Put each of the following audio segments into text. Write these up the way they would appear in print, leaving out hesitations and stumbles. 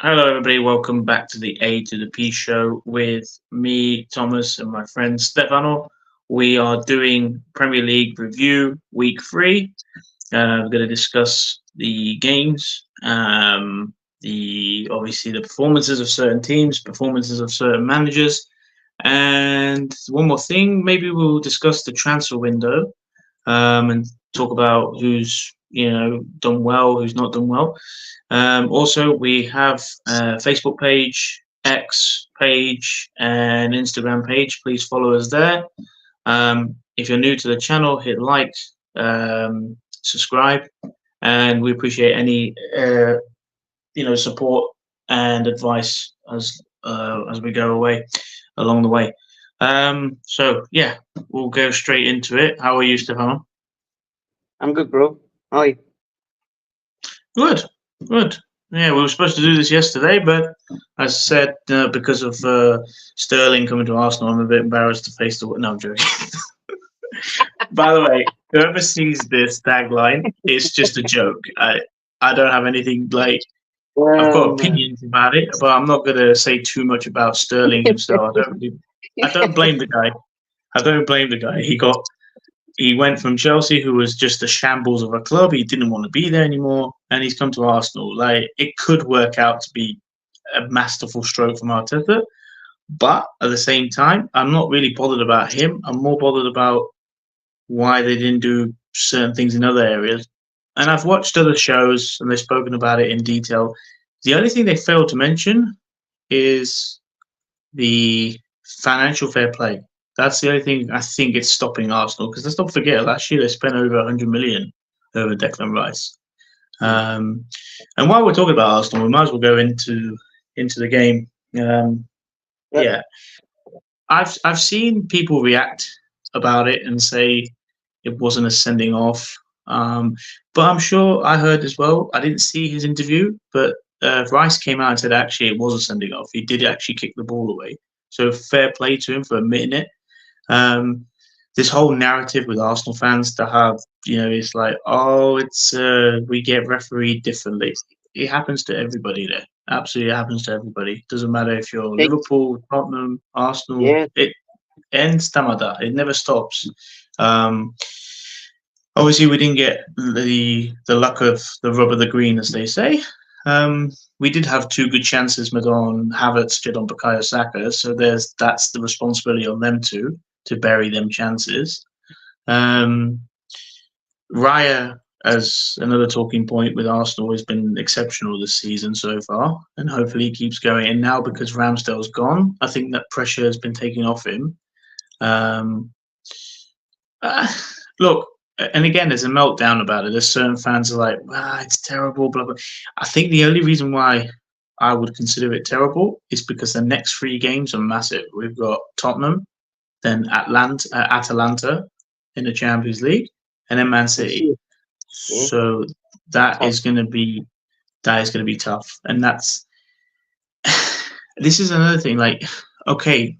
Hello, everybody. Welcome back to the A to the P show with me, Thomas, and my friend Stefano. We are doing Premier League review week three. We're going to discuss the games, the obviously the performances of certain teams, performances of certain managers, and one more thing. Maybe we'll discuss the transfer window and talk about who's done well, who's not done well. Also, we have a Facebook page, X page, and Instagram page. Please follow us there. If you're new to the channel, hit like, subscribe, and we appreciate any support and advice as we go away along the way. So yeah, we'll go straight into it. How are you, Stefano? I'm good, bro. How are you? Good, good. Yeah, we were supposed to do this yesterday, but as I said, because of Sterling coming to Arsenal, I'm a bit embarrassed to face the. No, I'm joking. By the way, whoever sees this tagline, it's just a joke. I don't have anything like. I've got Man. opinions about it, but I'm not going to say too much about Sterling himself. I don't blame the guy. I don't blame the guy. He went from Chelsea, who was just a shambles of a club. He didn't want to be there anymore, and he's come to Arsenal. Like it could work out to be a masterful stroke from Arteta, but at the same time, I'm not really bothered about him. I'm more bothered about why they didn't do certain things in other areas. And I've watched other shows, and they've spoken about it in detail. The only thing they failed to mention is the financial fair play. That's the only thing I think it's stopping Arsenal because let's not forget last year they spent over 100 million over Declan Rice. Um, and while we're talking about Arsenal, we might as well go into the game. Um, Yep. yeah, I've seen people react about it and say it wasn't a sending off. But I'm sure I heard as well. I didn't see his interview, but Rice came out and said actually it was a sending off. He did actually kick the ball away. So fair play to him for admitting it. Um, this whole narrative with Arsenal fans to have, it's like, oh, it's we get refereed differently. It happens to everybody there. Absolutely happens to everybody. Doesn't matter if you're Thanks. Liverpool, Tottenham, Arsenal. Yeah. It ends tamada. It never stops. Um, Obviously, we didn't get the luck of the rub of the green, as they say. We did have two good chances made on Havertz, Jadon Bukayo Saka, so that's the responsibility on them to bury them chances. Um, Raya, as another talking point with Arsenal, has been exceptional this season so far, and hopefully he keeps going. And now because Ramsdale's gone, I think that pressure has been taken off him. Um, uh, Look, and again, there's a meltdown about it. There's certain fans are like, it's terrible, blah, blah. I think the only reason why I would consider it terrible is because the next three games are massive. We've got Tottenham, then Atalanta in the Champions League, and then Man I City. see. Yeah. So that Tough. is going to be tough, and that's this is another thing. Like, okay,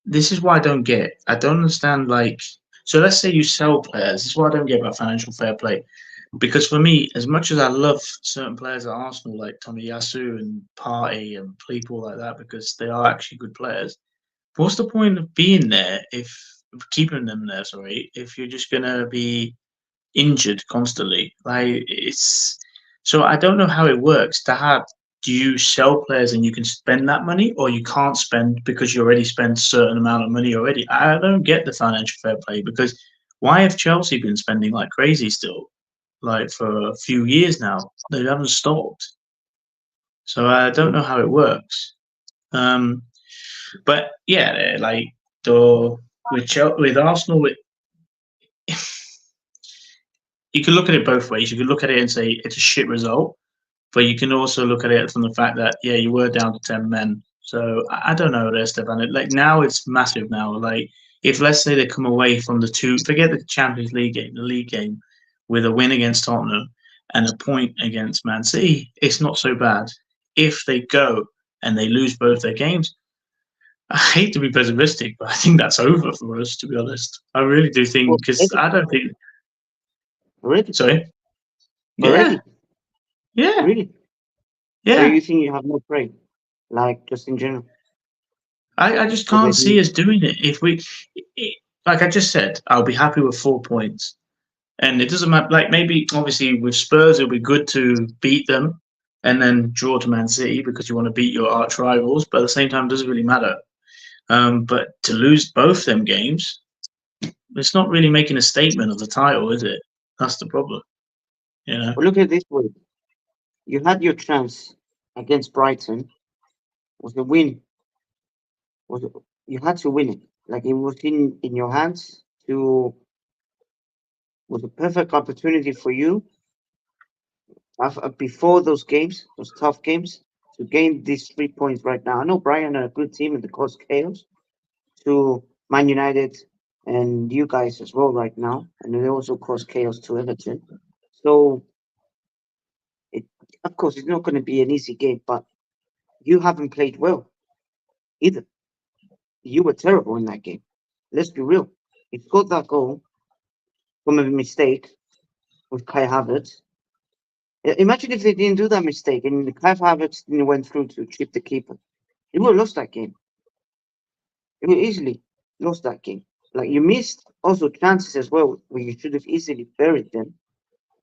this is what I don't get. I don't understand. Like, so let's say you sell players. This is what I don't get about financial fair play. Because for me, as much as I love certain players at Arsenal, like Tomiyasu and Partey and people like that, because they are actually good players, what's the point of being there if keeping them there? Sorry, if you're just gonna be injured constantly. Like it's so I don't know how it works. To have do you sell players and you can spend that money, or you can't spend because you already spent a certain amount of money already? I don't get the financial fair play because why have Chelsea been spending like crazy still, like for a few years now? They haven't stopped. So I don't know how it works. Um, but yeah, like the with Arsenal, you can look at it both ways. You can look at it and say it's a shit result, but you can also look at it from the fact that yeah, you were down to 10 men. So I don't know there, Stefan. Like now it's massive now. Like if let's say they come away from the two, forget the Champions League game, the league game, with a win against Tottenham and a point against Man City, it's not so bad. If they go and they lose both their games, I hate to be pessimistic, but I think that's over for us. To be honest, I really do think because Already. I don't think. Already. Sorry. Yeah, Already. yeah. Really. So Yeah, you think you have no prey, like just in general, I just for the can't see us doing it. If we, it, like I just said, I'll be happy with 4 points. And it doesn't matter. Like maybe, obviously, with Spurs, it'll be good to beat them and then draw to Man City because you want to beat your arch rivals. But at the same time, it doesn't really matter. But to lose both them games, it's not really making a statement of the title, is it? That's the problem. You know. But look at it this way: you had your chance against Brighton. Was a win. Was You had to win it. Like it was in your hands to was a perfect opportunity for you before those games, those tough games, to gain these 3 points right now. I know Brian are a good team and they cause chaos to Man United and you guys as well right now, and they also cause chaos to Everton. So it, of course, it's not going to be an easy game, but you haven't played well either. You were terrible in that game. Let's be real. You scored that goal from a mistake with Kai Havertz. Imagine if they didn't do that mistake and Kai Havertz didn't went through to chip the keeper. You would have lost that game. You would easily lost that game. Like you missed also chances as well where you should have easily buried them.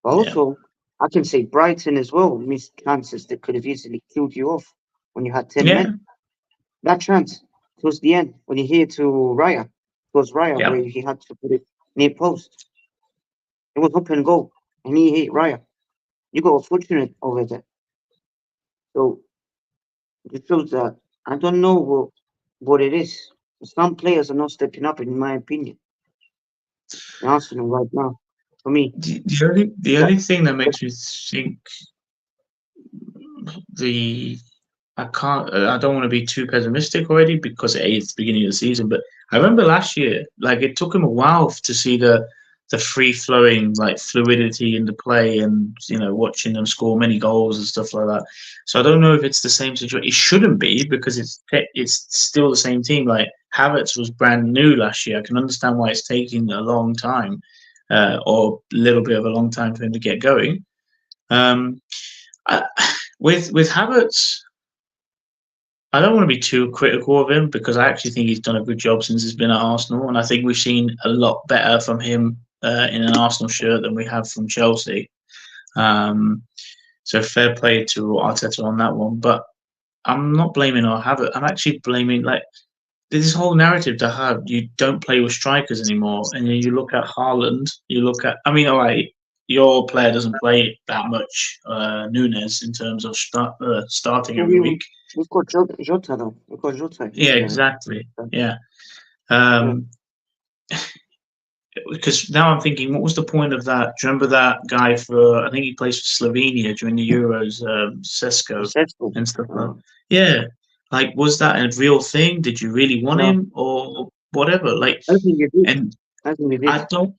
But Yeah. also, I can say Brighton as well missed chances that could have easily killed you off when you had 10 Yeah. men. That chance towards the end when he hit to Raya, it was Raya Yeah. where he had to put it near post. It was open goal and he hit Raya. You got fortunate over there. So it shows that I don't know what it is. Some players are not stepping up, in my opinion. In Arsenal right now, for me, The only but, thing that but makes me think the I can't. I don't want to be too pessimistic already because it's the beginning of the season. But I remember last year, like it took him a while to see the free flowing like fluidity in the play, and watching them score many goals and stuff like that. So I don't know if it's the same situation. It shouldn't be because it's still the same team. Like Havertz was brand new last year. I can understand why it's taking a long time, or a little bit of a long time for him to get going. Um, I, with Havertz. I don't want to be too critical of him because I actually think he's done a good job since he's been at Arsenal, and I think we've seen a lot better from him in an Arsenal shirt than we have from Chelsea. Um, so fair play to Arteta on that one, but I'm not blaming or have it. I'm actually blaming like this whole narrative to have you don't play with strikers anymore, and then you look at Haaland, you look at. I mean, all right, your player doesn't play that much, Nunes, in terms of starting so every week. we've got Jota though. We've got Jota Yeah, there. exactly. Yeah. Yeah. Um, because now I'm thinking, what was the point of that? Do you remember that guy for? I think he plays for Slovenia during the Euros, Sesko Successful. and stuff like. Uh, Yeah, like was that a real thing? Did you really want no, him or whatever? Like, I think you did. and I think you I did. don't,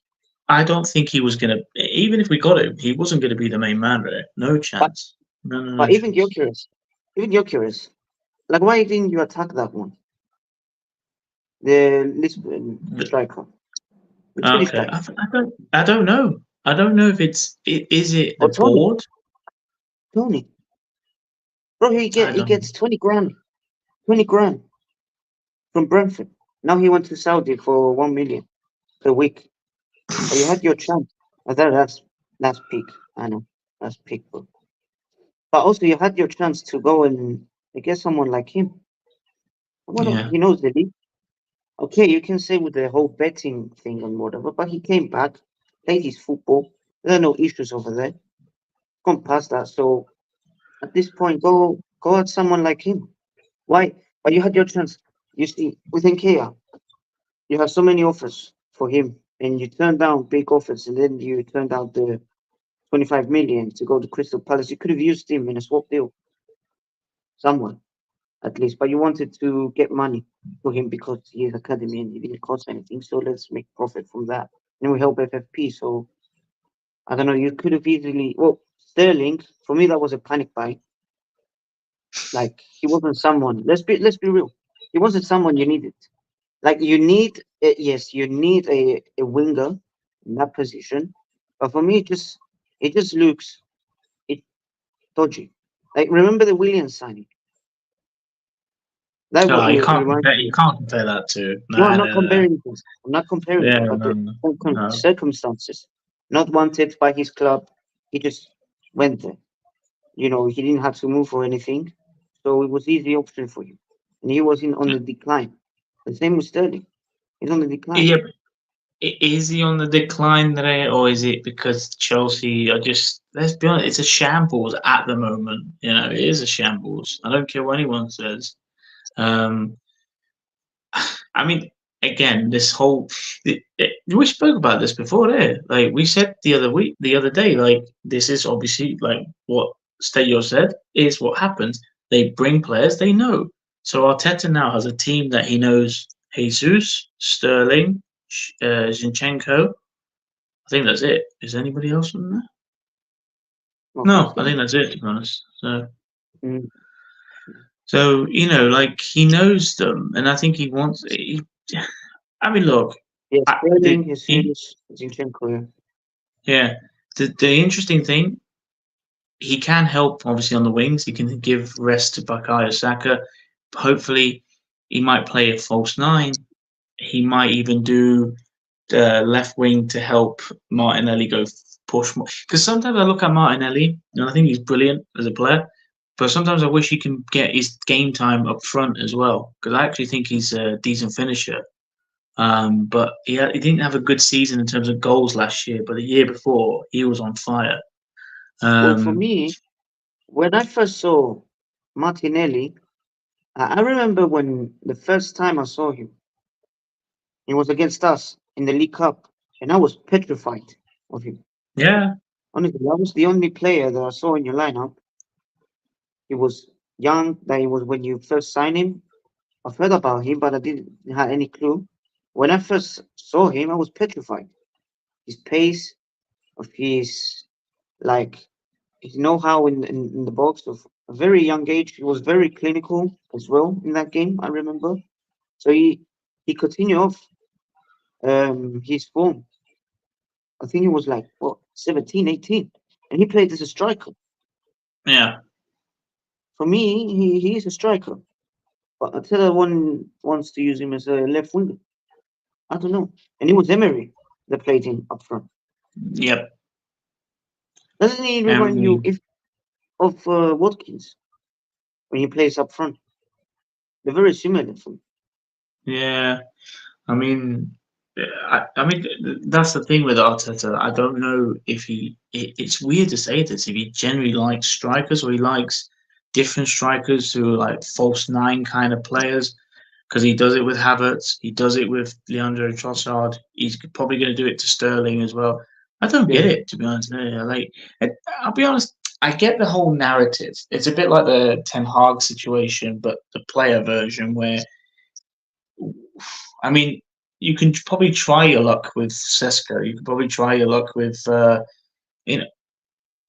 I don't think he was gonna. Even if we got him, he wasn't gonna be the main man there. No But chance. No, no, no but chance. even you're curious. Like why didn't you attack that one? The Lisbon But, striker, the Swedish okay, guy, I don't know. I don't know if is it the or Tony. board? Tony, bro, I he don't know. gets 20 grand, 20 grand from Brentford. Now he went to Saudi for 1 million per week. But you had your chance. That's peak. I know that's peak, bro. But also you had your chance to go and get someone like him. Yeah, He knows the league. Okay, you can say with the whole betting thing and whatever, but he came back, played his football. There are no issues over there. Gone past that. So at this point, go at someone like him. Why? But you had your chance. You see, with Nkea, you have so many offers for him, and you turn down big offers, and then you turn down the 25 million to go to Crystal Palace. You could have used him in a swap deal somewhere, at least. But you wanted to get money for him because he is academy and he didn't cost anything. So let's make profit from that. And we help FFP. So I don't know. You could have easily. Well, Sterling, for me, that was a panic buy. Like he wasn't someone. Let's be real. He wasn't someone you needed. Like you need, yes, you need a winger in that position. But for me, it just looks it dodgy. Like remember the Williams signing? That Oh, you can't reminds compare. me. You can't compare that to. No, No, I'm no, not no. comparing this. I'm not comparing Yeah, them, but no, the no, no. circumstances. Not wanted by his club. He just went there. He didn't have to move or anything, so it was easy option for him, and he was in on the decline. The same with Sterling. He's on the decline. Yeah, is he on the decline there, or is it because Chelsea are just? Let's be honest, it's a shambles at the moment. It is a shambles. I don't care what anyone says. Um, I mean, again, this whole we spoke about this before. There, like we said the other day, like this is obviously like what Steyo said is what happens. They bring players they know. So Arteta now has a team that he knows: Jesus, Sterling, Zinchenko. I think that's it. Is anybody else on there? Well, No, I nothing. think that's it. To be honest, so Mm. like he knows them, and I think he wants. I mean, look, Yes, Sterling, he Jesus, Zinchenko. Yeah. yeah. The interesting thing, he can help obviously on the wings. He can give rest to Bukayo Saka. Hopefully, he might play a false nine. He might even do the left wing to help Martinelli go push more. Because sometimes I look at Martinelli and I think he's brilliant as a player, but sometimes I wish he can get his game time up front as well. Because I actually think he's a decent finisher. But he didn't have a good season in terms of goals last year, but the year before he was on fire. Well, for Um, me, when I first saw Martinelli, I remember when the first time I saw him, he was against us in the League Cup, and I was petrified of him. yeah, Honestly, that was the only player that I saw in your lineup. He was young. That he was when you first signed him. I've heard about him, but I didn't have any clue. When I first saw him, I was petrified. His pace, of his like his know-how in the box of a very young age. He was very clinical as well in that game. I remember. So he continued off his form. I think he was like what 17, 18, and he played as a striker. yeah, For me, he is a striker, but Attila wants to use him as a left winger. I don't know. And it was Emery that played him up front. yep. Doesn't he remind you Um, if of Watkins when he plays up front? They're very similar for me. yeah. I mean, I mean that's the thing with Arteta. I don't know if it's weird to say this. If he generally likes strikers or he likes different strikers who are like false nine kind of players. Because he does it with Havertz, he does it with Leandro Trossard. He's probably going to do it to Sterling as well. I don't get Yeah, it, to be honest. Yeah, like, I'll be honest. I get the whole narrative. It's a bit like the Ten Hag situation, but the player version, where I mean, you can probably try your luck with Sesko. You can probably try your luck with, you know,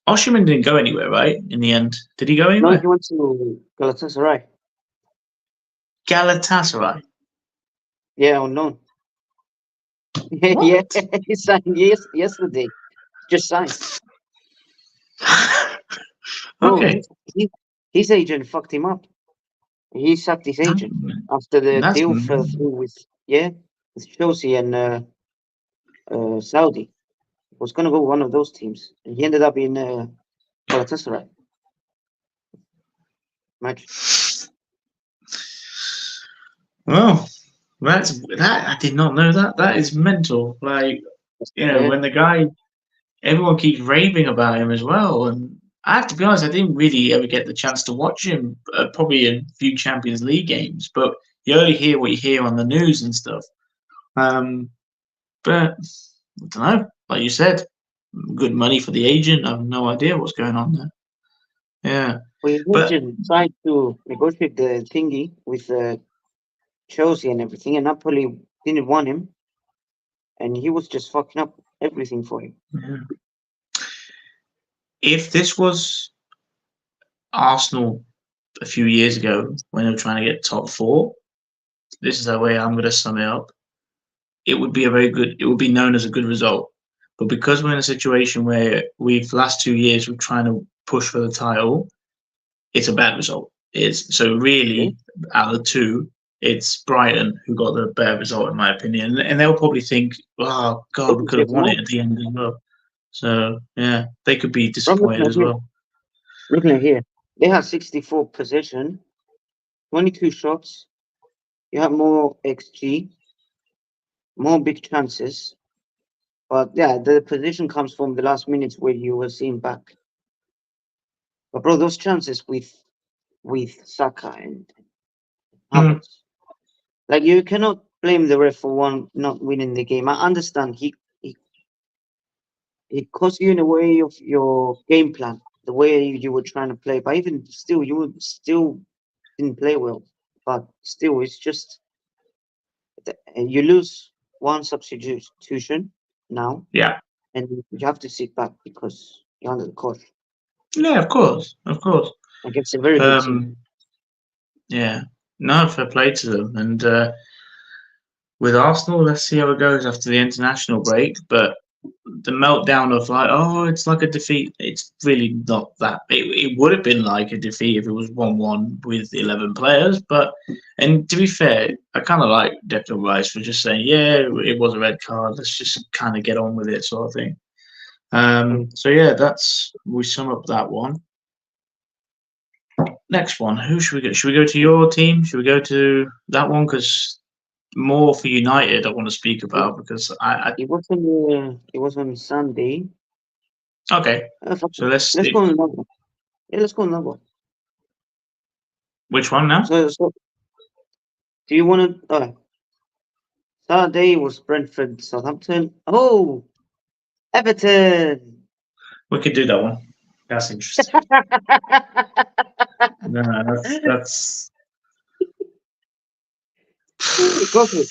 Osherman didn't go anywhere, right? In the end, did he go no, he anywhere? went to Galatasaray. Galatasaray. Yeah, unknown. Yeah, What? he signed yesterday. Just signed. Bro, Okay, his agent fucked him up. He sacked his agent after the that's deal fell through with yeah with Chelsea and Saudi. He was gonna go one of those teams, and he ended up in Galatasaray match. well. That I did not know that. That is mental. Like Yeah, when the guy, everyone keeps raving about him as well. And I have to be honest, I didn't really ever get the chance to watch him. Probably in a few Champions League games, but you only hear what you hear on the news and stuff. But I don't know. Like you said, good money for the agent. I have no idea what's going on there. Yeah, well, his but agent tried to negotiate the thingy with Chelsea and everything, and Napoli didn't want him, and he was just fucking up everything for him. yeah. If this was Arsenal a few years ago when they were trying to get top four, this is the way I'm going to sum it up. It would be a very good. It would be known as a good result. But because we're in a situation where we've last 2 years we're trying to push for the title, it's a bad result. It's so Okay. really out of the two, it's Brighton who got the better result in my opinion, and they'll probably think, "Oh They God, we could could have take won more. it at the end as well." So yeah, they could be I'm looking disappointed at as here. well. Looking at here. They have 64 possession, 22 shots. You have more XG, more big chances. But yeah, the position comes from the last minutes where you were seeing back. But bro, those chances with Saka and Mm, Havertz, like you cannot blame the ref for one not winning the game. I understand he cost you in a way of your game plan, the way you were trying to play. But even still, you would still didn't play well. But still, it's just and you lose one substitution now, yeah, and you have to sit back because you're under the coach yeah, of course, of course. against a very good team. Um, yeah, no, fair play to them, and with Arsenal, let's see how it goes after the international break. But the meltdown of like, oh, it's like a defeat. It's really not that. It would have been like a defeat if it was 1-1 with 11 players. But and to be fair, I kind of like Declan Rice for just saying, yeah, it was a red card. Let's just kind of get on with it, sort of thing. Mm. So yeah, that's we sum up that one. Next one, who should we go? Should we go to your team? Should we go to that one? Because more for United, I want to speak It, about because I it was on Sunday. okay. Fuck So it. let's Let's stick. go on another one. Yeah, let's go on another one. Which one now? So do you want to? Saturday was Brentford, Southampton. Oh, Everton. We could do that one. That's interesting. No, that's Go for it.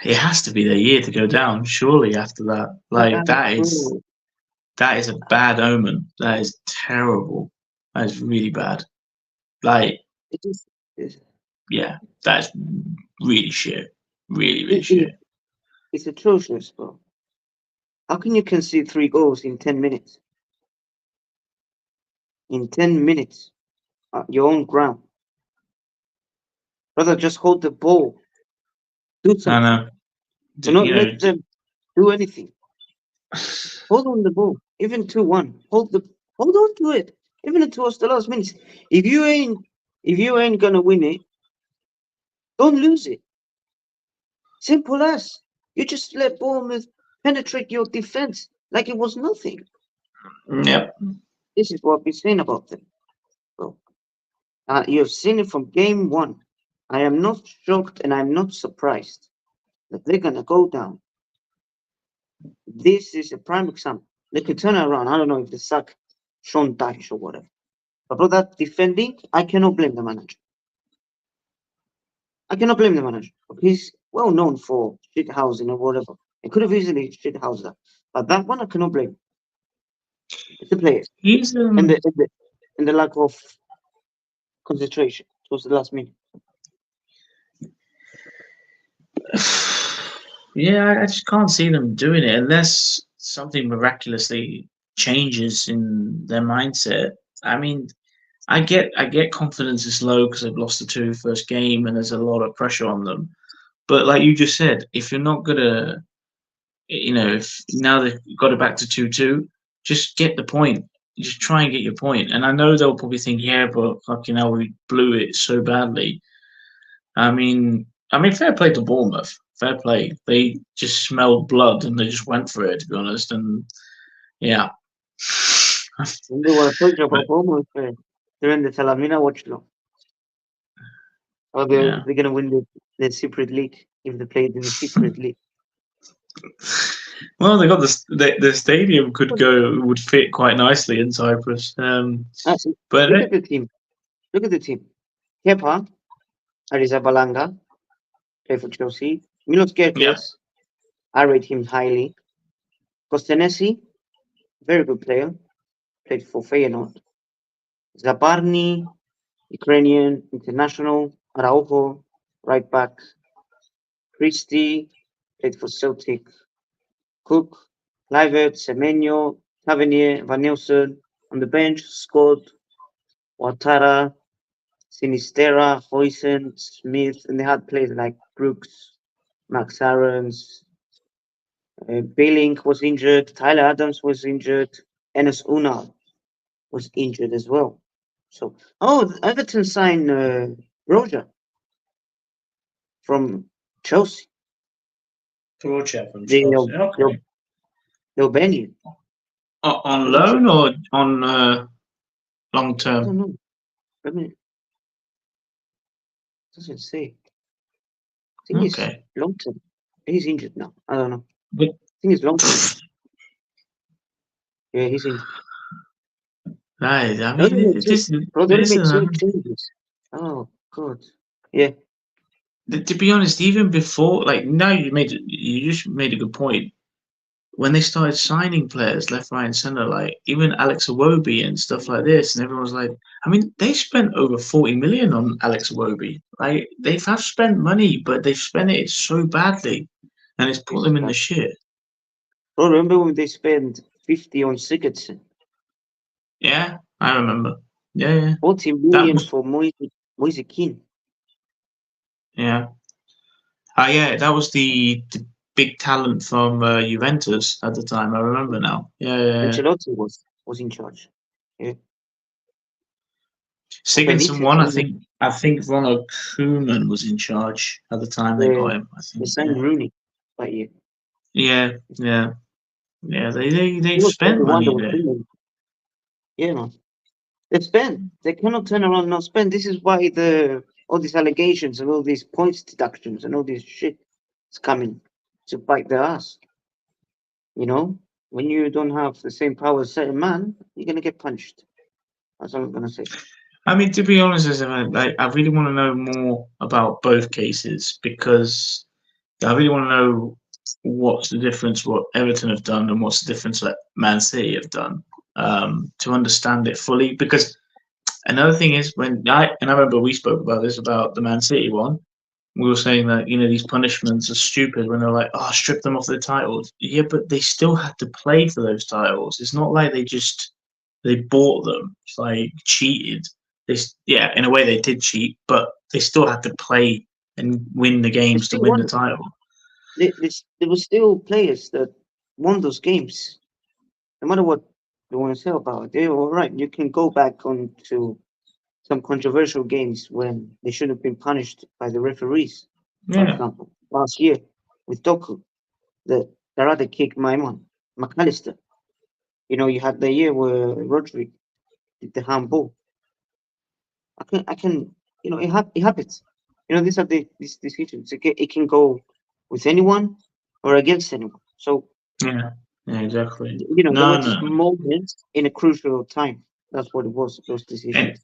it has to be their year to go down, surely after that. Like Bro, that is a bad omen. That is terrible. That is really bad. Like, it is. It's, yeah, that's really shit. Really, really it, it, shit. it's atrocious, bro. How can you concede 3 goals in 10 minutes? In 10 minutes, your own ground, brother. Just hold the ball. Do I something. know. Do not You know, let them do anything. Hold on the ball. Even 2-1. Hold on to it. Even towards the last minutes. If you ain't if you ain't gonna win it, don't lose it. Simple as. You just let Bournemouth penetrate your defense like it was nothing. yep. This is what we're saying about them, bro. You have seen it from game one. I am not shocked and I'm not surprised that they're gonna go down. This is a prime example. They could turn it around. I don't know if they suck Sean Dyche or whatever. But for that defending, I cannot blame the manager. I cannot blame the manager. He's well known for shit housing or whatever. It could have easily shit housed that. But that one I cannot blame. It's the players He's and the lack of concentration towards the last minute. yeah, I just can't see them doing it unless something miraculously changes in their mindset. I mean, I get confidence is low because they've lost the two first game and there's a lot of pressure on them. But like you just said, if you're not gonna, if now they've got it back to 2-2, just get the point. Just try and get your point. And I know they'll probably think, yeah, but fucking hell, we blew it so badly. Fair play to Bournemouth. Fair play. They just smelled blood and they just went for it. To be honest, and yeah, And they were told you but about Bournemouth during the Talamina watch long. Or yeah. they're gonna win the secret league if they played in the secret league. Well, they got the stadium would fit quite nicely in Cyprus. See, But look at the team. Look at the team. Kepa, Arrizabalaga, play for Chelsea. Milos yeah, Kerkez, I rate him highly. Kostenesi, very good player, played for Feyenoord. Zabarny, Ukrainian international. Araujo, right back. Christie, played for Celtic. Cook, Kluivert, Semenyo, Tavernier, Van Nielsen. On the bench, Scott, Ouattara, Sinistera, Hoysen, Smith, and they had players like Brooks, Max Aarons, Bailink was injured, Tyler Adams was injured, Enes Unal was injured as well. So, Everton signed Roger from Chelsea. Georgia from They, Chelsea. they'll, Okay. they'll ban you. On Let me check. loan or on long I don't term? know. Let me, doesn't say. I think it's Okay. long term. He's injured now. I don't know. But I think it's long term. Yeah, he's injured. right, I They only mean, made two. Bro, they only this made is two changes. Oh, God. Yeah, to be honest. Even before, like now, you just made a good point. When they started signing players left, right, and centre, like even Alex Iwobi and stuff like this, and everyone was like, I mean, they spent over 40 million on Alex Iwobi. Like they have spent money, but they've spent it so badly, and it's put this is them in bad. the shit. Bro, remember when they spent 50 on Sigurdsson? Yeah, I remember. Yeah, yeah. 40 That million was for Moise Kean. yeah. Yeah, that was the big talent from Juventus at the time. I remember now. Yeah, yeah, yeah. Ancelotti was in charge. Yeah. Sigurdsson Benitez, won. I remember? think. I think Ronald Koeman was in charge at the time they Yeah, got him. I they think. signed Yeah, Rooney that year. yeah, yeah, yeah. They've He was spent the one that money was there. brilliant. Yeah, man. They spent. They cannot turn around and not spend. This is why all these allegations and all these points deductions and all this shit is coming to bite their ass. You know, when you don't have the same power as certain man, you're gonna get punched. That's all I'm gonna say. I mean, to be honest, I really want to know more about both cases because I really want to know what's the difference, what Everton have done, and what's the difference that Man City have done to understand it fully. Because another thing is I remember we spoke about this about the Man City one. We were saying that these punishments are stupid when they're like, oh, strip them of their titles. Yeah, but they still had to play for those titles. It's not like they bought them. It's like cheated. Yeah, in a way they did cheat, but they still had to play and win the They games to still win the won. title. There were still players that won those games, no matter what you want to say about it. They were all right. You can go back on to some controversial games when they should have been punished by the referees. For Yeah, example, last year with Doku, the karate kick Maimon, McAllister. You had the year where Rodri did the handball. It happens. These are these decisions. It can go with anyone or against anyone. So, yeah, yeah, exactly. they were No, no, just no. moments in a crucial time. That's what it was, those And decisions.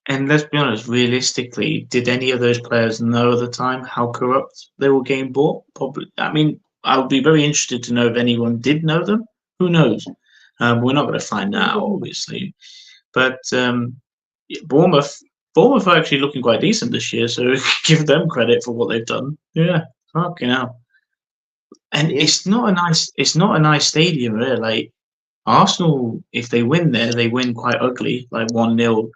and let's be honest, realistically, did any of those players know at the time how corrupt they were getting bought? Probably. I mean, I would be very interested to know if anyone did know them. Who knows? We're not going to find out, obviously. But yeah, Bournemouth are actually looking quite decent this year, so give them credit for what they've done. Yeah, fucking hell. And Yeah, it's not a nice stadium, really. Like Arsenal, if they win there, they win quite ugly, like 1-0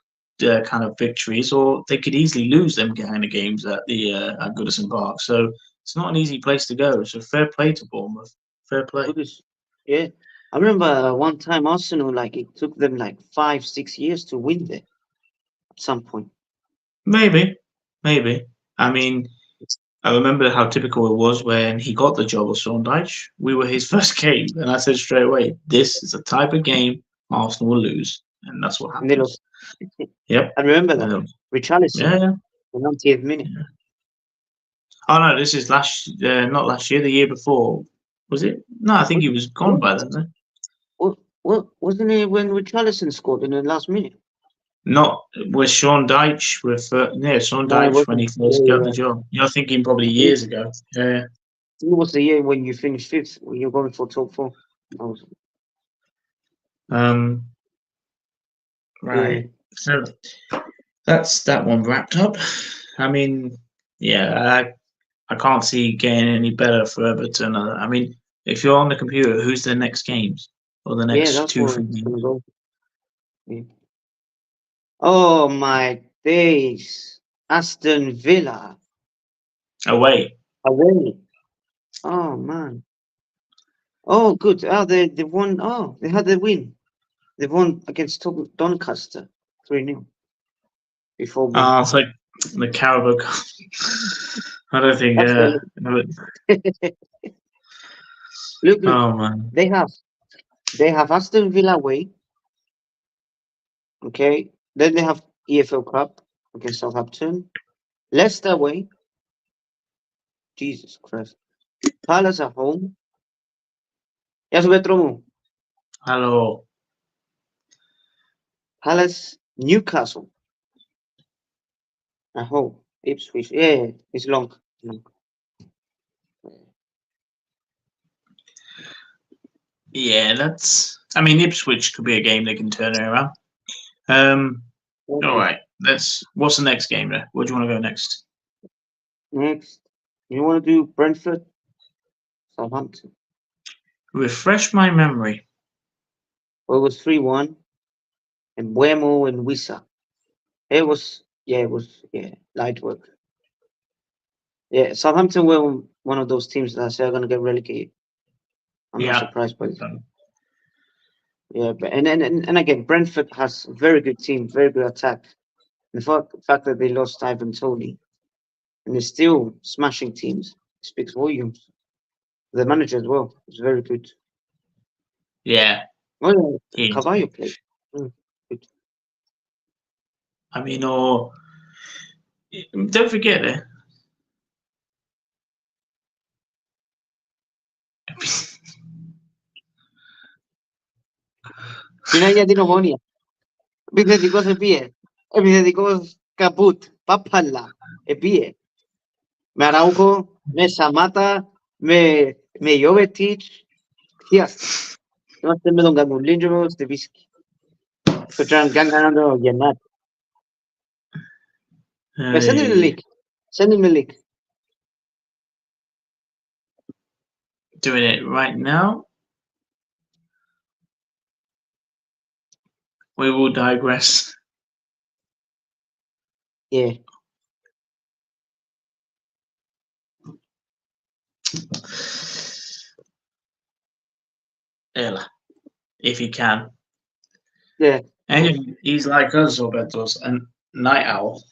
kind of victories, or they could easily lose them kind of games at the at Goodison Park. So it's not an easy place to go. So fair play to Bournemouth. Fair play. good as yeah. I remember one time Arsenal, like it took them like 5, 6 years to win there at some point. Maybe, maybe. I mean, I remember how typical it was when he got the job of Sean Dyche. We were his first game, and I said straight away, "This is a type of game Arsenal will lose," and that's what And they happens. lost. Yep. I remember that. Um, Richarlison, yeah, yeah. the 90th minute. Oh no, this is not last year, the year before. Was it? No, I think Was he it? was gone Was by then. No? wasn't it when Richarlison scored in the last minute? Not with Sean Dyche. Sean No, it Dyche when wasn't. he Yeah, first got yeah, the job. You're thinking probably I think years ago. Yeah. it was the year when you finished fifth, when you're going for top four. That was, Um. yeah, Right. So that's that one wrapped up. I mean, yeah, I can't see getting any better for Everton. I mean, if you're on the computer, who's their next games or the yeah, next that's two, where three it's gonna games? go. Yeah. Oh my days. Aston Villa Away. away. Oh man. Oh good. Oh they won. Oh they had the win. They won against Doncaster 3-0 before me. It's like the Carabao Cup. I don't think. That's the look. Oh man. They have Aston Villa away. Okay. Then they have EFL Cup against Southampton. Leicester away. Jesus Christ. Palace at home. Ya sube Tromo. Hello. Palace, Newcastle at home. Ipswich. Yeah, it's long. Yeah, that's. I mean, Ipswich could be a game they can turn it around. All right. What's the next game there? Where do you want to go next? Next, you want to do Brentford, Southampton. Refresh my memory. Well, it was 3-1, and Buemo and Wissa. It was light work. Yeah, Southampton were one of those teams that I say are going to get relegated. I'm not surprised by this. Yeah, but and again, Brentford has a very good team, very good attack. The fact that they lost Ivan Toney and they're still smashing teams speaks volumes. The manager as well is very good. Yeah. Oh, yeah, Cavallo played. Good. I mean, or don't forget it. Συνάγια την Ομόνια. Επιθετικός επίε. Επιθετικός καπούτ. Παπαλά. Επίε. Με Αραούχο, με Σαμάτα, με Ιωβετίτς. Χιάστα. Είμαστε με τον Κακουλίντζο στη Βίσκη. Στο Τζανγκάν κάνando Γενάρη. Send him the link. Send him the link. Doing it right now. We will digress. Yeah. Ella, if he can. Yeah. And he's like us, Roberto's, a night owl.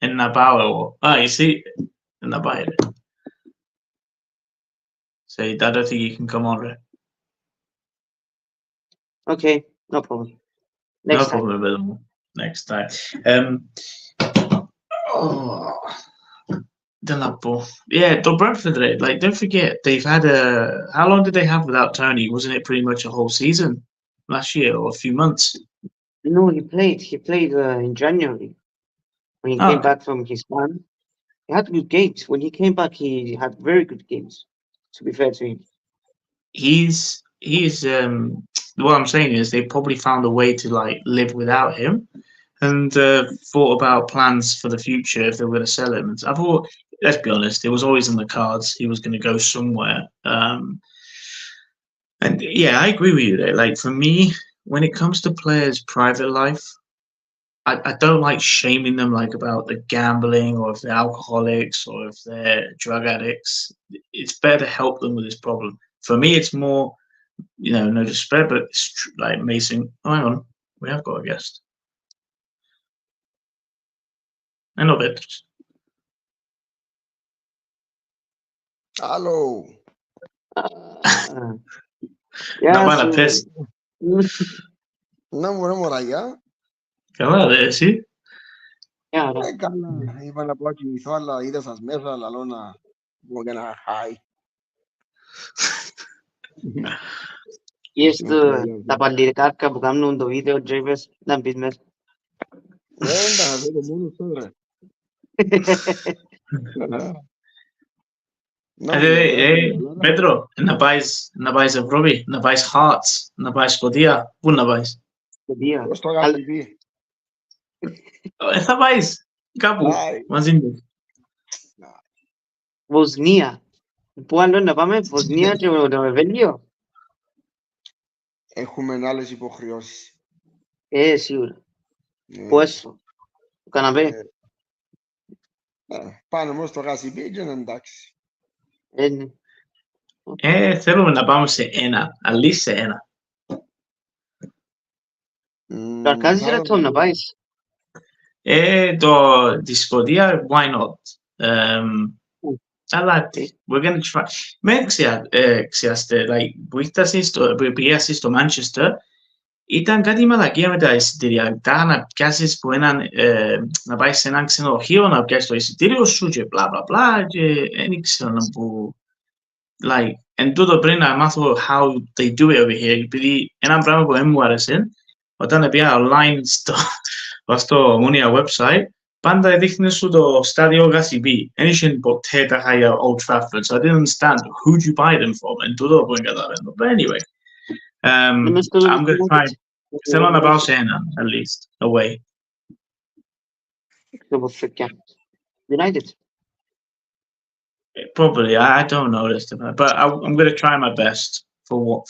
In Nabayo. You see? In Nabayo. So I don't think you can come on it. Okay, no problem. No problem with them. Next time. Yeah, the Brentford, like, don't forget, they've had how long did they have without Tony? Wasn't it pretty much a whole season last year or a few months? No, he played. He played in January when he came back from his ban. He had good games. When he came back, he had very good games. To be fair to him, he's what I'm saying is they probably found a way to like live without him, and thought about plans for the future if they were going to sell him. I thought, let's be honest, it was always in the cards he was going to go somewhere. And yeah, I agree with you there. Like for me, when it comes to players' private life, I don't like shaming them like about the gambling or if they're alcoholics or if they're drug addicts. It's better to help them with this problem. For me, it's more, no disrespect, but it's like Mason. Oh, hang on, we have got a guest. I know that. Hello. Yeah, van a piss. Να μου μωράγια. Καλά, εσύ. Καλά. Καλά. Είπα να πάω κοιμηθώ, αλλά είδα σας μέσα, αλλά να πω και ένα hi. Ești tapalirca που κάνουν το βίντεο τζέβες να μπεις μέσα. Δεν τα δω μόνος τώρα. Pedro, να πάεις Ευρώπη, να πάεις Hearts, να πάεις Σκοτία, πού να πάεις? Πώς το αγαπητή. Θα πάεις κάπου μαζί μου. Βοσνία. Πού άλλο να πάμε, Βοσνία και το Βέλγιο. Έχουμε άλλες υποχρεώσεις. Σίγουρα. Ναι. Πόσο. Το καναπέ. Πάνω όμως στο γασιμπί και είναι εντάξει. Ναι. Θέλουμε να πάμε σε ένα, αλήθεια σε ένα. Το αρκάζεις ρατσόν να πάεις. Τη Σκωτία, why not? Αλλά we're gonna try. Με ξέρετε, like, που πήγασαι στο Manchester, ήταν κάτι μαλακία με τα εισιτηριακά, να πιάσεις που να πάει σε έναν ξενοδοχείο, να πιάσεις το εισιτήριο σου και μπλα μπλα μπλα και δεν ήξερα που... Like, εν τούτο πριν να μάθω how they do it over here, επειδή ένα πράγμα που δεν μου άρεσε, όταν πήγα online στο Ομόνοια website, πάντα δείχνει σου το στάδιο Γασιμπή. Δεν είχε ποτέ τα χάγια Old Trafford, so I didn't understand who you buy them from, εν τούτο που εγκαταλαβαίνω. But anyway, I'm going to try. Θέλω να πάω σε έναν, at least, away. United. Probably, I don't know this, but I'm going to try my best for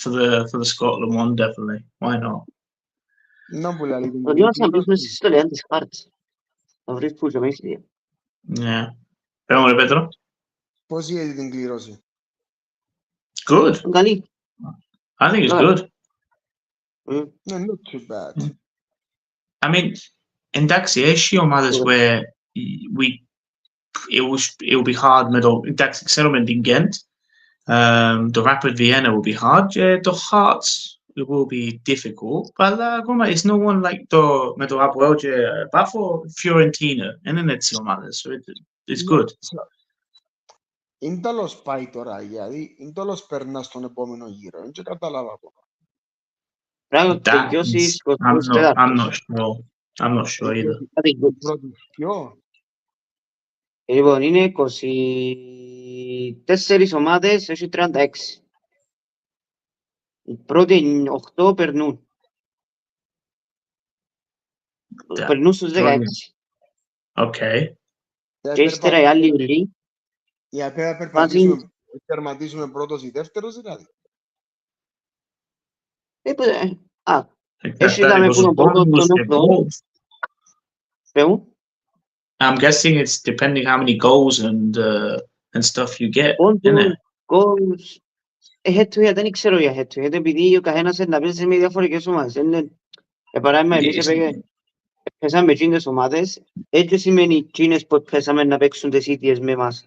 the Scotland one, definitely. Why not? Να που λέει την Το διότι να μπεις μέσα στη ιστορία της χάρτης. Να βρεις που είσαι μέσα. Yeah. Πέρα μου, Πέτρο. Πώς είδε την κλήρωση? Good. Καλή. I think it's good. No, not too bad. I mean, εντάξει, έχει ομάδες where it will be hard με το, εντάξει, ξέρουμε την Ghent, το Rapid Vienna will be hard, και το Hearts it will be difficult, αλλά ακόμα it's no one like με το Apoel και Bafo, Fiorentina, δεν είναι έτσι ομάδες, so it's good. Είναι τέλος πάει τώρα, γιατί είναι τέλος περνά στον επόμενο γύρο, δεν καταλάβα ακόμα. Πράγμα να τελειώσεις I'm not sure either. Πρώτη ποιο? Λοιπόν, είναι 24 ομάδες, έχει 36. Οι πρώτοι 8 περνούν. Περνούν στους 16. Okay. Και ύστερα οι άλλοι ουλοί. Για πέρα περματίσουμε πρώτος ή δεύτερος δηλαδή. Έχει δάμε που τον πρώτο τον 8. I'm guessing it's depending how many goals and stuff you get, isn't it? Goals. Head-to-head, δεν ξέρω για head-to-head, επειδή ο καθένας να παίζει με διαφορετικές ομάδες. Παράδειγμα, εμείς παίζαμε με εκείνες ομάδες, έτσι σημαίνει εκείνες που παίζαμε να παίξουν τις ίδιες με εμάς.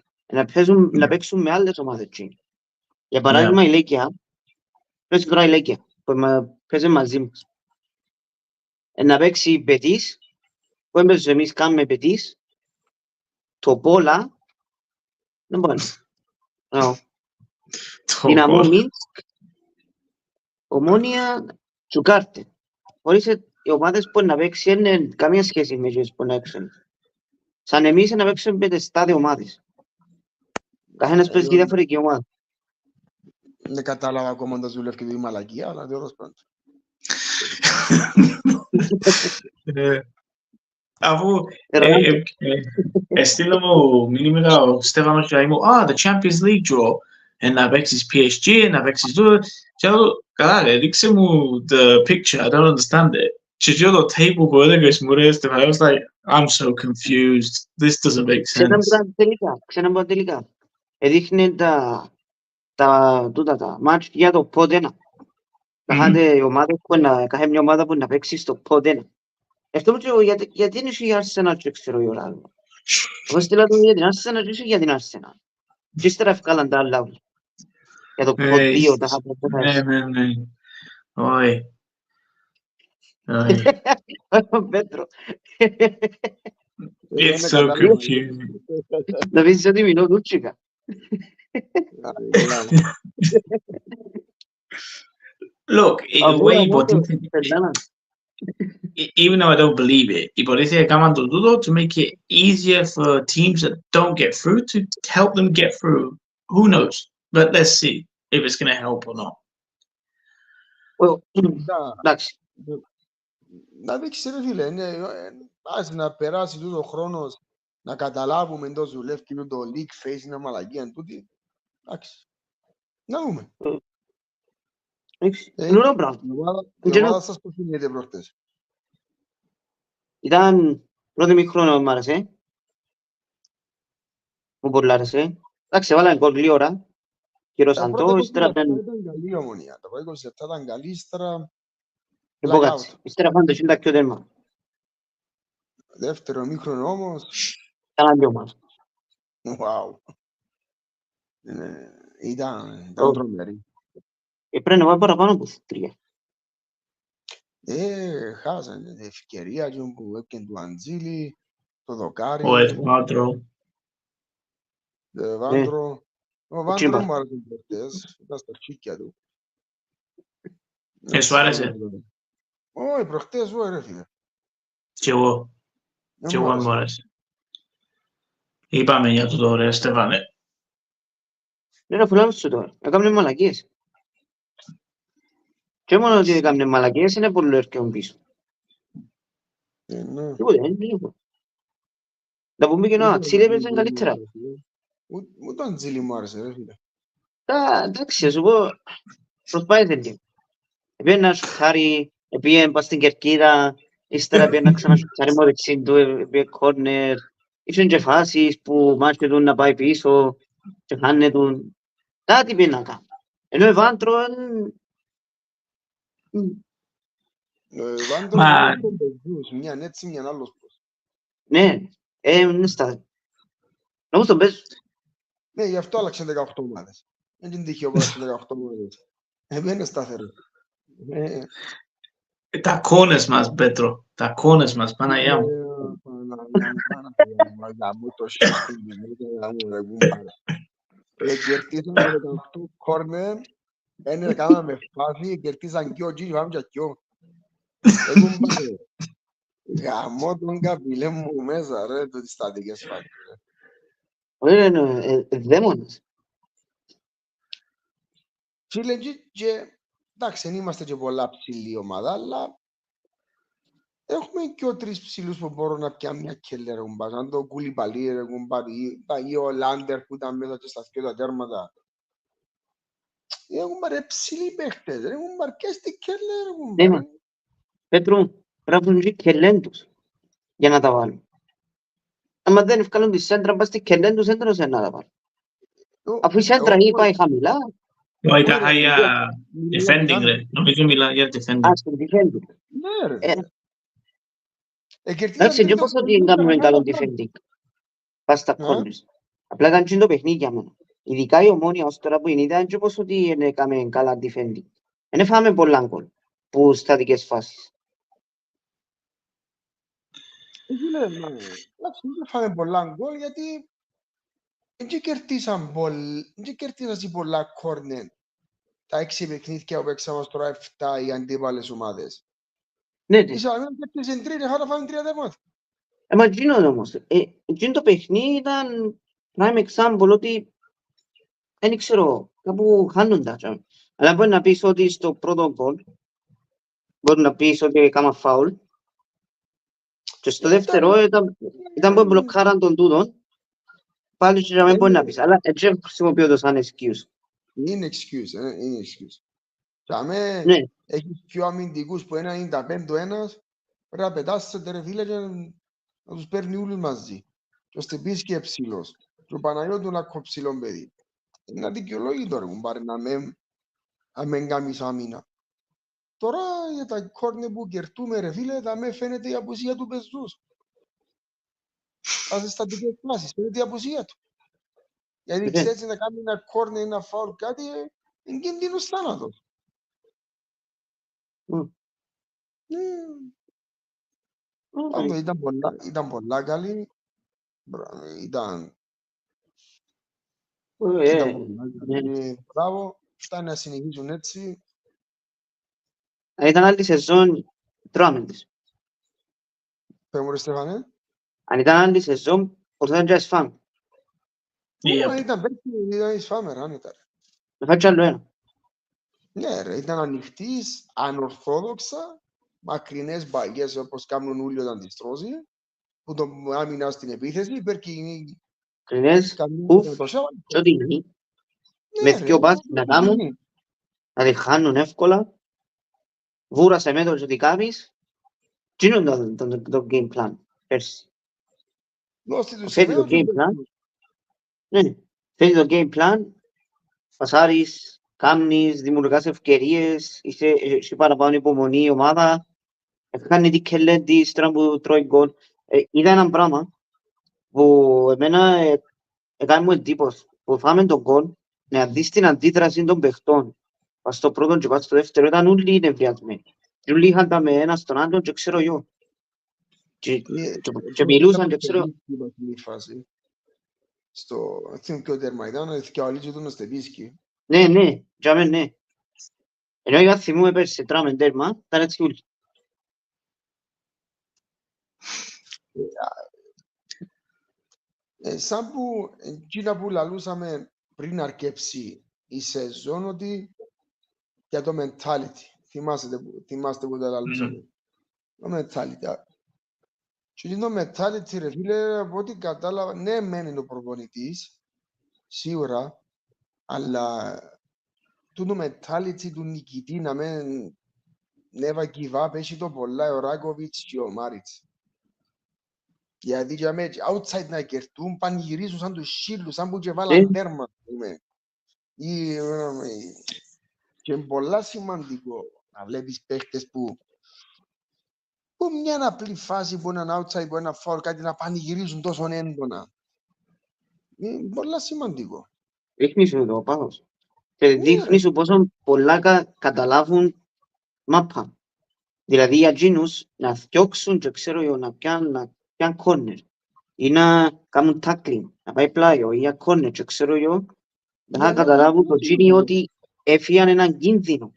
Να παίξουν με άλλες ομάδες. Για παράδειγμα, η Λέκια, πες τώρα η Λέκια, που παίζει μαζί μας. Να παίξει η Μπετής, που έμπαιζε εμείς κάνουμε Μπετής, το Πόλα, δεν μπορεί. Δυναμό Μίνσκ, Ομόνια, Τσουκάρτε. Χωρίς οι ομάδες που να παίξει είναι καμία σχέση με τις που να παίξουν. Σαν εμείς να παίξουν με τις τάδε ομάδες. Καθένας παίζει διαφορετική ομάδα. Δεν κατάλαβα ακόμα τα δουλεύει τη μαλακία, αλλά τέλος πάντων. Αφού έστειλα μου μήνυμα ο Στέφανος και μου the Champions League draw, να παίξεις PSG, να παίξεις το, και άλλο, καλά ρε, δείξε μου the picture, I don't understand it. Και το table που έλεγες μου ρε Στέφαν, I was like, I'm so confused, this doesn't make sense. Ξέρετε πω τελικά, έδειχνε τα μάτς για το πόντενα. Κάθε μια ομάδα που να παίξει στο πόντενα. Αυτό που γιατί είναι η Arsenal και ξέρω η ώρα. Εγώ στείλα το για την Arsenal και για την Arsenal. Και ύστερα ευκάλαν τα άλλα. Για το πόντιο, τα χαπροπέτα. Ναι. Όχι. Πέτρο. It's so confusing. Να πεις ότι μείνω δούτσικα. Look, in a way, even though I don't believe it, υποτίθεται έκαναν το τούτο to make it easier for teams that don't get through to help them get through. Who knows? But let's see if it's going to help or not. Εντάξει. Να δείξει ρε φίλε, ας να περάσει τούτο χρόνος να καταλάβουμε εντός δουλεύει και το league face είναι μαλακία εν τούτη. Εντάξει. Να δούμε. Είναι ωραίο πράγμα. Η ομάδα σας πώς φύγεται προχτές. Ήταν πρώτο μικρόνο μ' άρεσε. Μου πολλά άρεσε. Εντάξει, έβαλαν γκολ λίγη ώρα. Κυρώσαν πρώτα το, 20 ύστερα λεπτά πέντε. ήταν καλή η Ομονία. Τα πρώτα 20 λεπτά ήταν καλή, ύστερα Υπόκατσε. Ύστερα πάνε το 90 πιο τέρμα. δεύτερο μήχρονο όμως, Ήταν δύο μας. wow. Ήταν τρομερή. Πρέπει να πάει παραπάνω από τρία. Χάσανε την ευκαιρία που έπιανε του Αντζήλη, το δοκάρι, Ο Εσβάτρο. το Βάντρο. Ο Βάντρο Τσίμπα. μου άρεσε προχτές, ήταν στα τσίκια του. Σου άρεσε? Όχι, προχτές, όχι ρε φίλε. Κι εγώ. Κι εγώ μου άρεσε. Είπαμε για το τώρα, Στεφάνε. Ναι, ρε φουλάμε σου τώρα. Έκαμε μαλακίες. Και μόνο ότι έκαμε μαλακίες είναι πολύ έρχεται πίσω. Τίποτε, είναι τίποτε. Να πούμε και να Τσίλε έπαιζαν καλύτερα. Ούτε το Αντζήλη μου άρεσε ρε φίλε. Εντάξει, σου πω, προσπάθησε λίγο. Επήγαινε να σουτάρει, επήγαινε πας στην κερκίδα, ύστερα επήγαινε να ξανασουτάρει με δεξί του, επήγαινε κόρνερ. Ήσουν και φάσεις που μάσκε του να πάει πίσω και χάνε του. Κάτι πήγαινε να κάνει. Ενώ ο Βάντρο Βάντρο Μα- είναι πεζούς, μιαν έτσι, μιαν άλλος πώς. ναι, είναι στα... Νομίζω τον παίζω. Ναι, γι' αυτό άλλαξε 18 ομάδες. Δεν είναι τυχαίο που άλλαξε 18 ομάδες. Δεν είναι σταθερό. Τα κόνες μας, Πέτρο. Τα κόνες μας, Παναγιά μου. Παναγιά μου, το σύστημα μου, ρε κουμπάρε. Κερτίσαμε 18 κόρνερ, δεν κάναμε φάση, κερτίσαν και ο Τζίλι, πάμε και ο. Κουμπάρε. Γαμώ τον καπηλέ μου μέσα, ρε, το τις στατικές φάσεις. Είναι δαίμονας. Φίλε, και εντάξει, δεν είμαστε και πολλά ψηλή ομάδα, αλλά έχουμε και ο τρεις ψηλούς που μπορούν να πιάνουν μια κέλε, ρε κουμπά, σαν το Κουλιμπαλί, ρε κουμπά, ή ο Λάντερ που ήταν μέσα και στα δυο τα τέρματα. Έχουμε ρε ψηλοί παίχτες, ρε κουμπά, αρκές την κέλε, ρε κουμπά. Ναι, Πέτρο, πρέπει να είναι κελέν τους για να τα βάλουν. Αν δεν ευκάλουν τη σέντρα, πας στη κελέν τους, έντρος να τα βάλουν. Αφού η σέντρα ή πάει χαμηλά, Όχι, τα χάγια defending, ρε. Νομίζω μιλά για defending. ας την defending. Ναι, ρε. Εντάξει, δεν πως ότι κάνουμε καλό defending. Πας στα corners. Απλά ήταν και το παιχνίδι για μένα. Ειδικά η Ομόνια ως τώρα που είναι, ήταν και πως ότι έκαμε καλά defending. Δεν φάμε πολλά γκολ που στατικές φάσεις. Εντάξει, δεν φάμε πολλά γκολ γιατί δεν κερδίσαν πολλά κόρνερ. Τα 6 παιχνίδια που έξαμε τώρα 7 οι αντίπαλες ομάδες. Ναι, ναι. Η Σαλαμίνα κέρδισε 3 και χάρα φάνε 3 τεμότα. Μα εκείνο όμως. Εκείνο το παιχνίδι ήταν prime example ότι δεν ξέρω, κάπου χάνοντα. Αλλά μπορεί να πεις ότι στο πρώτο γκολ μπορεί να πεις ότι έκανα φάουλ και στο δεύτερο ήταν που μπλοκάραν τον τούτον. Πάλι και να μην μπορεί να πεις, αλλά έτσι χρησιμοποιώ το σαν excuse. Είναι excuse, είναι excuse. Σαμε Ναι. έχεις πιο αμυντικούς που είναι 95 ο ένας, πρέπει να πετάσετε ρε φίλε και να τους παίρνει όλους μαζί. Και ώστε πεις και ψηλός. Και ο Παναγιώτου να κοψηλόν παιδί. Είναι αδικαιολόγητο ρε κουμπάρε να μην κάνεις άμυνα. Τώρα για τα κόρνε που κερτούμε ρε φίλε, θα με φαίνεται η απουσία του πεζούς. Άσε στατικές φάσεις, φαίνεται η απουσία του. Γιατί ξέρεις να κάνει ένα κόρνε, ένα φάουλ, κάτι, είναι κινδύνος θάνατος. Πάντως ήταν πολλά καλή. Ήταν πολλά καλή. Μπράβο, φτάνει να συνεχίσουν έτσι. Ήταν άλλη σεζόν, τρώμε τις. Πες μου ρε Στέφανε. Αν ήταν άλλη σεζόν, πώς θα ήταν φάμε. Αν ήταν πέρσι, ήταν φάμε ρε, άνετα. Να φάει κι άλλο ένα. Ναι ρε, ήταν ανοιχτής, ανορθόδοξα, μακρινές μπαγιές όπως κάνουν όλοι όταν τις τρώσει, που το άμυνα στην επίθεση, υπερκίνη. Κρινές, ουφ, και ό,τι είναι. Με δυο πάθη να κάνουν, να τη χάνουν εύκολα. Βούρασε μέτρο και ό,τι κάνεις Τι είναι το game plan πέρσι? Δώστε τους Φέτος το ιδέες game plan. Ναι, φέτος το game plan. Πασάρεις, κάνεις, δημιουργάς ευκαιρίες, είσαι παραπάνω υπομονή η ομάδα, κάνει την κελέτη στρα που τρώει γκολ. Είδα έναν πράγμα που εμένα έκανε μου εντύπωση, που φάμε τον γκολ, να δεις την αντίδραση των παιχτών. Πας στο πρώτο και πας στο δεύτερο, ήταν όλοι νευριασμένοι. Και όλοι είχαν τα με ένα στον άλλον και ξέρω εγώ. Και μιλούσαν και ξέρω... Στο εθνικό τέρμα ήταν και ο Αλίτσο του Στεπίσκι. Ναι, τζάμε ναι. Ενώ είχα θυμούμε πέρσι τράμε τέρμα, ήταν έτσι ούλοι. Σαν που εκείνα που λαλούσαμε πριν αρκέψει η σεζόν, ότι για το mentality, θυμάστε που τα λαλούσαμε. Το mentality. Και το mentality, ρε φίλε, από ό,τι κατάλαβα, ναι μεν είναι ο προπονητής, σίγουρα, αλλά το mentality του νικητή να μην never give up, έχει το πολλά ο Ράκοβιτς και ο Μάριτς. Γιατί για μένα, outside να κερτούν, πανηγυρίζουν σαν τους σύλλους, σαν που και βάλαν τέρμα. Και είναι πολλά σημαντικό να βλέπεις παίχτες που μια απλή φάση που έναν outside, που ένα foul, κάτι να πανηγυρίζουν τόσο έντονα. Είναι πολλά σημαντικό. Δείχνει σου το πάθος. Και δείχνει σου πόσο πολλά καταλάβουν μάπα. Δηλαδή για εκείνους να φτιάξουν και ξέρω εγώ να πιάνουν corner ή να κάνουν tackling, να πάει πλάιο ή για corner και ξέρω εγώ να καταλάβουν το εκείνοι ότι έφυγαν έναν κίνδυνο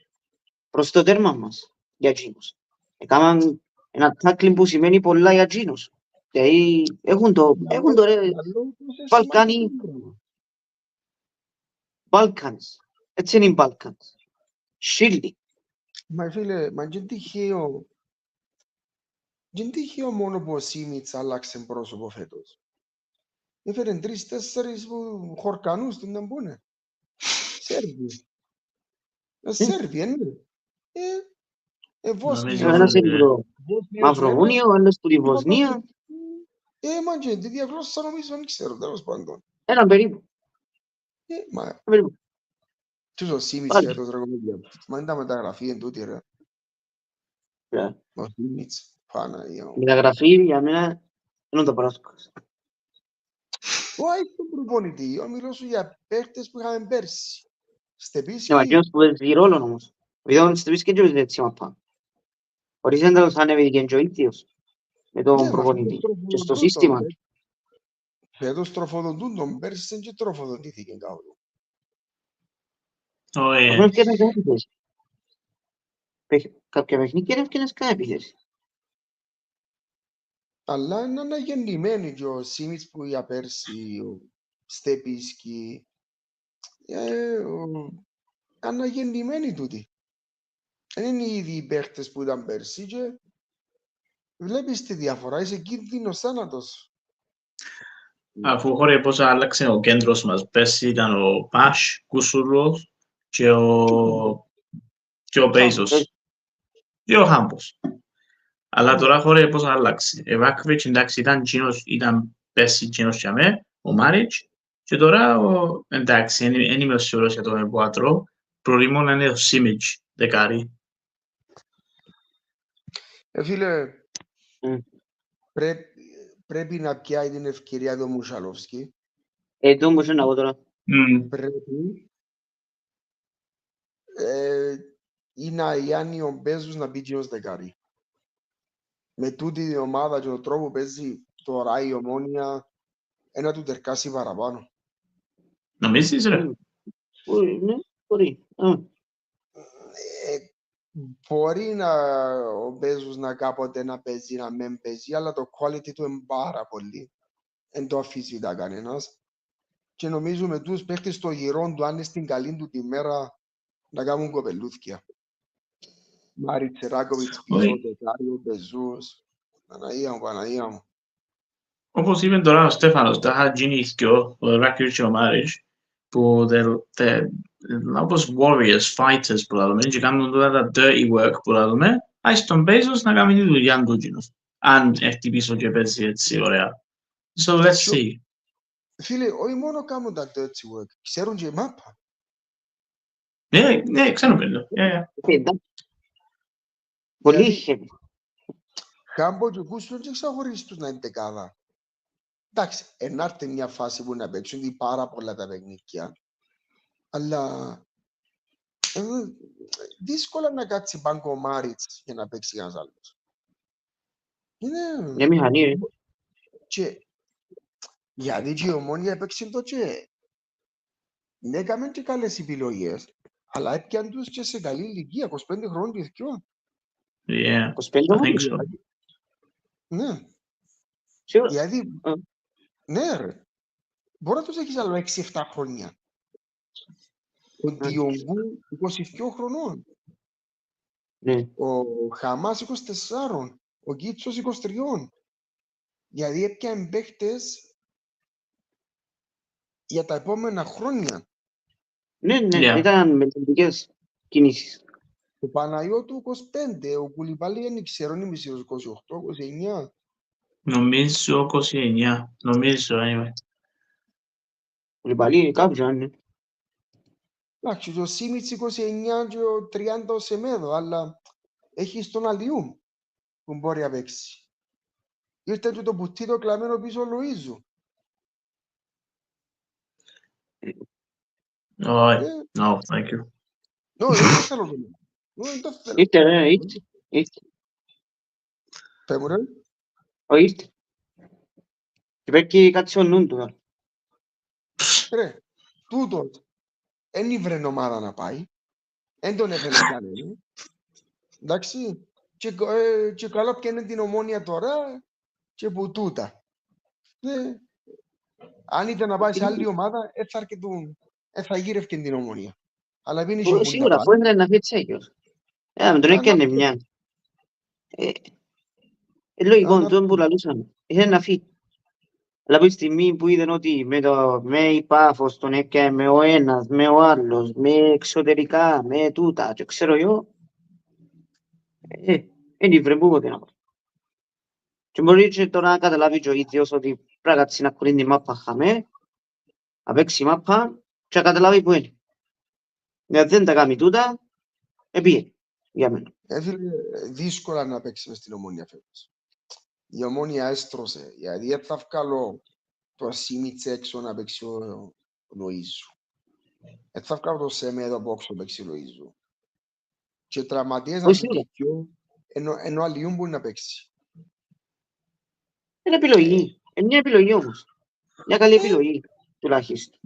προς το τέρμα μας για εκείνους. Έκαναν ένα tackling που σημαίνει πολλά για εκείνους. Δηλαδή έχουν το ρε Balkans. Έτσι είναι οι Balkans. Σίλι. Μα φίλε, μα και τυχαίο μόνο που ο Σίμιτς άλλαξε πρόσωπο φέτος. Έφερε 3-4 που χορκανούς την να μπουνε. Σέρβοι. Σέρβοι, είναι. Ένας είναι το Μαυροβούνιο, ένας του τη Βοσνία. Μα και τη διακλώσσα νομίζω δεν ξέρω, τέλος πάντων. Έναν περίπου. Τους ο Σίμιτς φέτος ρε κομμέντια. Μα είναι τα μεταγραφή εν τούτη ρε. Ο Σίμιτς. Η μεταγραφή για μένα είναι το πρόσκος. Όχι τον προπονητή, εγώ μιλώ σου για παίχτες που είχαμε πέρσι. Στεπίσκι... Ναι, μα εκείνος που παίζει ρόλο όμως. Επειδή ο Στεπίσκι δεν παίζει έτσι μαπά. Χωρίς ένταλος ανέβηκε και ο ίδιος με τον προπονητή και στο σύστημα. Φέτος τροφοδοτούν τον πέρσι και τροφοδοτήθηκε κάπου. Όχι. Κάποια παιχνίδια έφτιανες καν επίθεση. Αλλά είναι αναγεννημένοι και ο Σίμιτς που για πέρσι, ο Στεπίσκι, αναγεννημένοι τούτοι. Δεν είναι οι ίδιοι παίχτες που ήταν πέρσι και βλέπεις τη διαφορά, είσαι κίνδυνος θάνατος. Αφού χωρίς πώς άλλαξε ο κέντρος μας, πέρσι ήταν ο Πάσ, Κουσουρλός και ο Μπέιζος και ο Χάμπος. Αλλά τώρα χωρίς πώς άλλαξε. Ο Βάκβιτς εντάξει ήταν πέρσι κοινός για μέ, ο Μάριτς και τώρα εντάξει, δεν είμαι σίγουρος για τον Εμποάτρο, προτιμώ να είναι ο Σίμιτς δεκάρι. Φίλε, πρέπει να πιάει την ευκαιρία του Μουσαλόφσκι. Το όμως είναι εγώ τώρα. Πρέπει είναι οι Άννιον παίζουν να μπει και ως δεκάρι. Με τούτη την ομάδα και τον τρόπο που παίζει τώρα η Ομόνια ένα του τερκάσει παραπάνω. Νομίζεις ρε? Μπορεί. Μπορεί ο Μπέζους να κάποτε να παίζει, να μην παίζει, αλλά το quality του είναι πάρα πολύ. Εν το αφισβητά κανένας. Και νομίζω με τους παίχτες στο γυρό του, αν είναι στην καλή του τη μέρα, να κάνουν κοπελούθκια. Μάριτς, Ράκοβιτς, πίσω, Τεκάριο, Μπεζούς, Παναγία μου. Όπως είπε τώρα ο Στέφανος, τα είχα γίνει ηθικιό, ο Ράκοβιτς και ο Μάριτς, που όπως warriors, fighters που λέμε, και κάνουν τώρα τα dirty work που λέμε, Άι τον Bezos να κάνει τη δουλειά του εκείνος. Αν έρθει πίσω και παίζει έτσι ωραία. So let's see. Φίλε, όχι μόνο κάνουν τα dirty work, ξέρουν και μάπα. Ναι, ξέρω πέλο. Πολύ χέρι. Κάμπο και κούστον και ξαχωρίσεις τους να είναι δεκάδα. Εντάξει, ενάρτε μια φάση που να παίξουν δει πάρα πολλά τα παιχνίδια. Αλλά δύσκολα να κάτσει μπάνκο ο Μάριτς για να παίξει ένας άλλος. Είναι... Μια μηχανή, ρε. Και γιατί και η Ομόνια έπαιξε το και ναι, έκαμε και καλές επιλογές, αλλά έπιαν τους και σε καλή ηλικία, 25 χρόνων και δυο. Yeah, 25 I think so. Ναι, Σίγουρα. γιατί, ναι ρε, μπορεί να τους έχεις άλλο 6-7 χρόνια. Ο Διονγκού 22 χρονών, Ναι. ο Χαμάς 24, ο Κίτσος 23. Γιατί έπιαν παίχτες για τα επόμενα χρόνια. Ναι, Yeah. ήταν μελλοντικές κινήσεις. Ο Παναγιώτου 25, ο Κουλιπάλη δεν ξέρω, είναι μισός 28, 29. Νομίζω 29. Νομίζω, anyway. Πολύ κάποιος, ναι. Εντάξει, και ο Σίμιτς 29 και ο 30 ο Σεμέδο, αλλά έχει τον Αλιούμ που μπορεί να παίξει. Ήρθε και το πουτίτο κλαμμένο πίσω ο Λουίζου. Oh, no, thank you. Δεν το θέλω το λέω. Δεν το θέλω. Ήρθε, ρε, ήρθε. Πες μου ρε. Ήρθε. Και πρέπει κάτι σε ο νου του. Ρε, τούτος δεν ήβρε ομάδα να πάει. Δεν τον έφερε κανένα. Εντάξει. Και καλά πιάνε την Ομόνια τώρα και που τούτα. Αν ήταν να πάει σε άλλη ομάδα, θα γύρευκε την Ομόνια. Αλλά δεν είχε που να Σίγουρα, πάει. πώς είναι να φύγει τσέκιος. Με τον έκανε μια. Λογικό, τον που λαλούσαμε. Είχε να φύγει. Αλλά από τη στιγμή που είδαν ότι με η Πάφος τον έκανε με ο ένας, με ο άλλος, με εξωτερικά, με τούτα και ξέρω εγώ, δεν ήβρε που ποτέ να πω. Και μπορεί και τώρα να καταλάβει και ο ίδιος ότι πρέπει να κάτσει να κουρίνει τη μάπα χαμέ, να παίξει μάπα και να καταλάβει που είναι. Γιατί δεν τα κάνει τούτα, επίε για μένα. Δύσκολα να παίξει μες στην Ομόνια φέτος. Η Ομόνια έστρωσε, γιατί δεν θα βγάλω το Σίμιτς έξω να παίξει ο Λοΐζου. Δεν θα βγάλω το Σεμέδο από έξω να παίξει ο Λοΐζου. Και τραυματίες να σου δικαιώ, ενώ αλλιούν μπορεί να παίξει. Είναι επιλογή. Είναι μια επιλογή όμως. Μια καλή επιλογή, τουλάχιστον.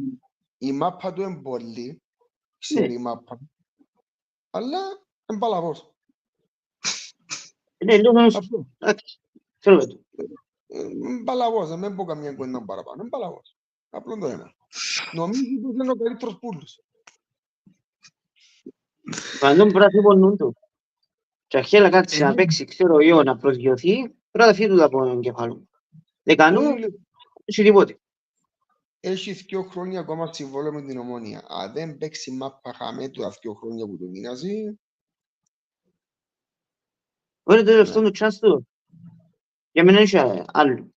Η μάπα του είναι πολύ, ξέρει η μάπα, αλλά είναι παλαβός. Είναι λίγο ξέρω το. Παλαβός, δεν πω καμία κουέντα παραπάνω, είναι παλαβός. Απλό το ένα. Νομίζω ότι είναι ο καλύτερος πούλος. Παντών πρέπει να φύγουν του. Και αρχέλα κάτσε να παίξει, ξέρω εγώ, να προσγειωθεί, πρέπει να φύγουν από τον κεφάλο. Δεν κάνουν, έχει τίποτε. Έχει 2 χρόνια ακόμα συμβόλαιο με την Ομόνια. Αν δεν παίξει μάπα χαμέ του 2 χρόνια που του μείναζε... Είναι το τελευταίο του chance του. Για μένα έχει άλλο.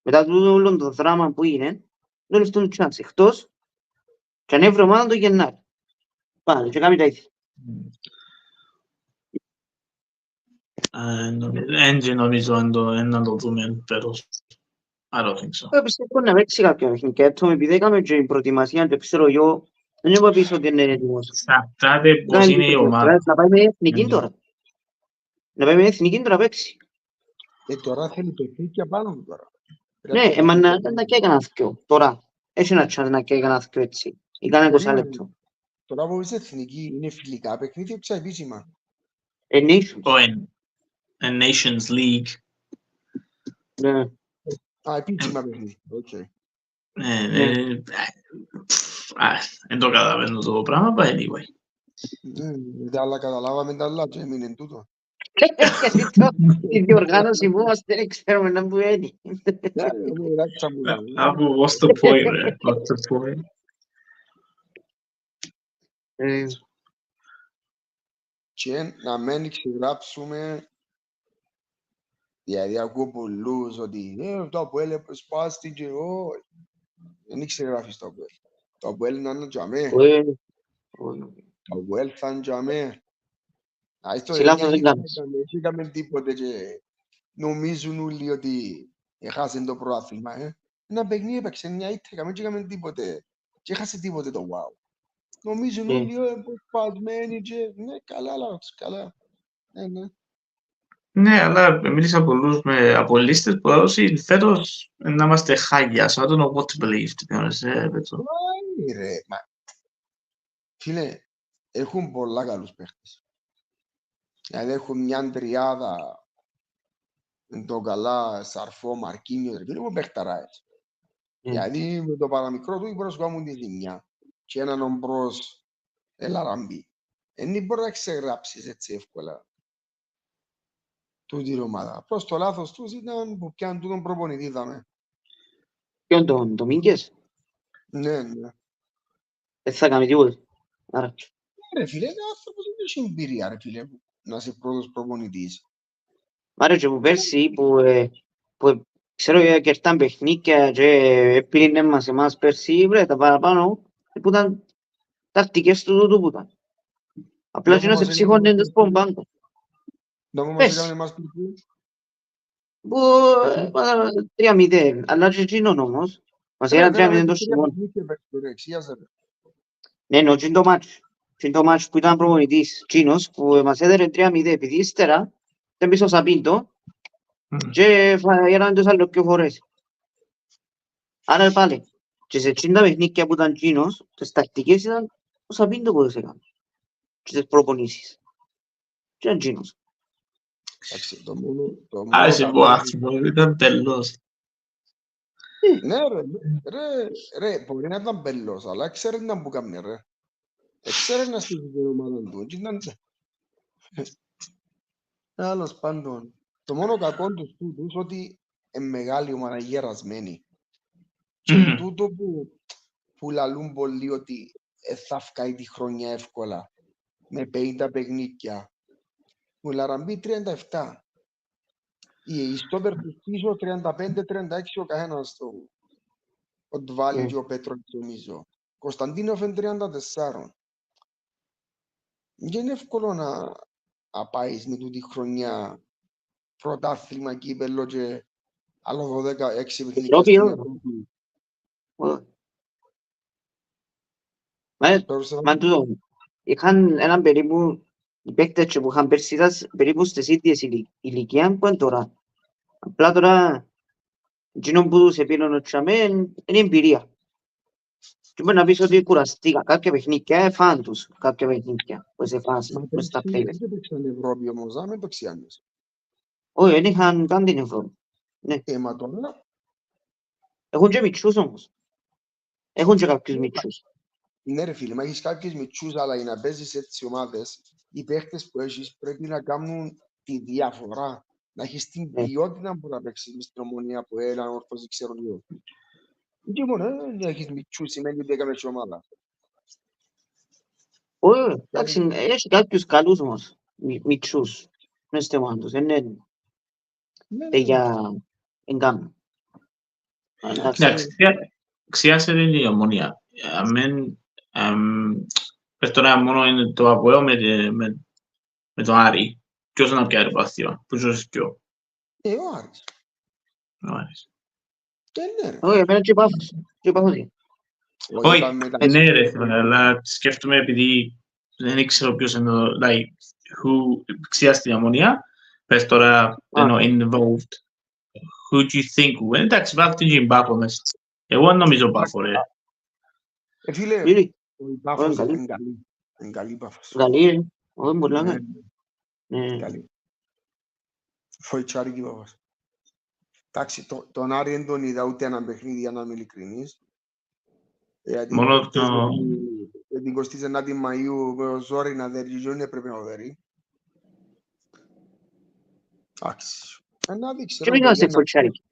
Μετά το όλο το δράμα που είναι, το τελευταίο του chance. Εκτός και αν έβρε ομάδα το Γενάρη. Πάλι και κάνει τα ίδια. Δεν νομίζω να το δούμε φέτος. I don't think so. Πιστεύω να παίξει κάποιο παιχνίδι. Έτσι, επειδή έκαμε και η προετοιμασία και ξέρω εγώ, δεν έχω πίσω ότι είναι έτοιμος. Εξαρτάται πώς είναι η ομάδα. Να πάει με εθνική τώρα. Να πάει με εθνική τώρα παίξει. Τώρα θέλει παιχνίδια πάνω του τώρα. Ναι, μα να και έκανα θκιο. Τώρα. Έχει ένα chance να και έκανα θκιο έτσι. Ή κάνα 20 λεπτό. Τώρα που είσαι εθνική είναι φιλικά παιχνίδια ή επίσημα. Nations. Nations League. Ναι. Επίσημα παιχνίδια. Δεν το καταλαβαίνω το πράγμα, but anyway. Τα άλλα καταλάβαμε τα άλλα και έμεινε τούτο. Η διοργάνωση που μας δεν ξέρουμε να που είναι. What's the point, man? What's the point? και να μην ξεγράψουμε, δηλαδή ακούω πολλούς ότι το Αποέλ σπάστηκε, όχι. Δεν ξεγράφεις το Αποέλ. Το Αποέλ είναι ένα τζαμέ. Το Αποέλ θα είναι τζαμέ. Σε λάθος δεν κάνεις. Δεν είχαμε τίποτε και νομίζουν όλοι ότι έχασαν το πρωτάθλημα. Ένα παιχνίδι έπαιξε μια ήττα, δεν είχαμε τίποτε. Και έχασε τίποτε το wow. Νομίζουν όλοι σπασμένοι και ναι, καλά, λάθος, καλά. Ναι. Ναι, αλλά μίλησα πολλούς με απολύστες που έδωσε φέτος να είμαστε χάγια. So I don't know what to believe, to be honest. Πέτρο. Ρε, μα, φίλε, έχουν πολλά καλούς παίχτες. Δηλαδή έχουν μια τριάδα το καλά Σαρφό, Μαρκίνιο, ρε φίλε, έχουν παίχταράες. Δηλαδή με το παραμικρό του μπορούν να σου κάνουν τη ζημιά. Και έναν ομπρός Ελαραμπή. Δεν μπορεί να ξεγράψεις έτσι εύκολα τούτη ομάδα. Απλώς το λάθος τους ήταν που πιάνουν τούτον προπονητή, είδαμε. Ποιον τον Ντομίνγκες? Ναι. Δεν θα κάνει τίποτε. Άρα. Ρε φίλε, είναι άνθρωπος δεν έχει εμπειρία, ρε φίλε, να είσαι πρώτος προπονητής. Άρα και που πέρσι που ξέρω και έρταν παιχνίκια και έπλυνε μας εμάς πέρσι, βρε, τα παραπάνω που ήταν τακτικές του τούτου που ήταν. Απλά και να σε ψυχώνει εντός από τον πάγκο. Δεν μας έκαμε εμάς πήρκου. Που 3-0, αλλά και εκείνον όμως. Μας έκαναν 3-0 το σημείο. Ναι, ενώ και το μάτς. Και το μάτς που ήταν προπονητής εκείνος που μας έδερε 3-0 επειδή ύστερα ήταν πίσω Σαπίντο και έραν τους άλλους πιο φορές. Άρα πάλι, και σε εκείνα παιχνίκια που ήταν εκείνος, τις τακτικές ήταν ο Σαπίντο που τους έκανε. Και τις προπονήσεις. Και ήταν εκείνος. Άρεσε που άνθρωπο, ήταν τέλος. Ναι ρε, μπορεί να ήταν πέλος, αλλά ξέρει να που κάνει ρε. Ξέρει να στείλει την ομάδα του. Άλλος πάντων, το μόνο κακό τους τούτους ότι είναι μεγάλη ομάδα γερασμένη. Και τούτο που λαλούν πολλοί ότι θα φκάει τη χρονιά εύκολα με 50 παιχνίδια. Μου Λαραμπή 37. Οι στόπερ τους πίσω 35-36 ο καθένας του. Ο Ντβάλι και ο Πέτρος νομίζω. Κωνσταντίνοφ είναι 34. Δεν είναι εύκολο να πάεις με τούτη χρονιά πρωτάθλημα κύπελλο και άλλο 12-6 παιχνίδια στην Ευρώπη. Μα τούτο, είχαν έναν περίπου, οι παίκτες που είχαν πέρσι ήταν περίπου στις ίδιες ηλικία που είναι τώρα. Απλά τώρα, εκείνο που τους επήραν ο Τσαμέ είναι εμπειρία. Και μπορεί να πεις ότι κουραστήκα κάποια παιχνίδια, φάνε τους κάποια παιχνίδια που σε φάση, μες στα πλέον. Δεν παίξαν Ευρώπη όμως, δεν το ξιάνες. Όχι, δεν είχαν καν την Ευρώπη. Μα τώρα. Έχουν και μητσούς όμως. Έχουν και κάποιους μητσούς. Ναι ρε φίλε, μα έχεις κάποιους μητσούς, αλλά για να παίζεις έτσι ομάδες, οι παίχτες που έχεις πρέπει να κάνουν τη διαφορά. Να έχεις την ποιότητα που να παίξεις με στην Ομονία που έλαν όρθος, δεν ξέρω λίγο. Και μόνο, να έχεις μητσούς σημαίνει ότι έκαμε και ομάδα. Όχι, εντάξει, έχει κάποιους καλούς όμως, μητσούς. Μες στη ομάδα τους, είναι για εγκάμουν. Εντάξει, χρειάζεται η Ομονία. Πες τώρα μόνο είναι το Αποέλ με το Άρη. Ποιος να πιάρει πάθημα, ποιος είναι πιο. Ο Άρης. Ο Άρης. Όχι, εμένα και Πάφος. Όχι, ναι ρε, αλλά σκέφτομαι επειδή δεν ήξερα ποιος είναι το, like, who χρειάζεται η Ομονία. Πες τώρα, ενώ involved. Who do you think? Εντάξει, βάζει την Τζιμπάπο μέσα. Εγώ νομίζω Πάφο, ρε. Φίλε, ο Πάφος είναι καλή. Είναι καλή Πάφος. Καλή, όχι πολλά καλή. Καλή. Φοητσάρικη Πάφος. Εντάξει, τον Άρη δεν τον είδα ούτε έναν παιχνίδι, για να είμαι ειλικρινής. Μόνο το... την 29η Μαΐου με ο Ζόρι να δερίζουν έπρεπε να δερεί. Εντάξει. Και εμείς είμαστε φοητσάρικοι.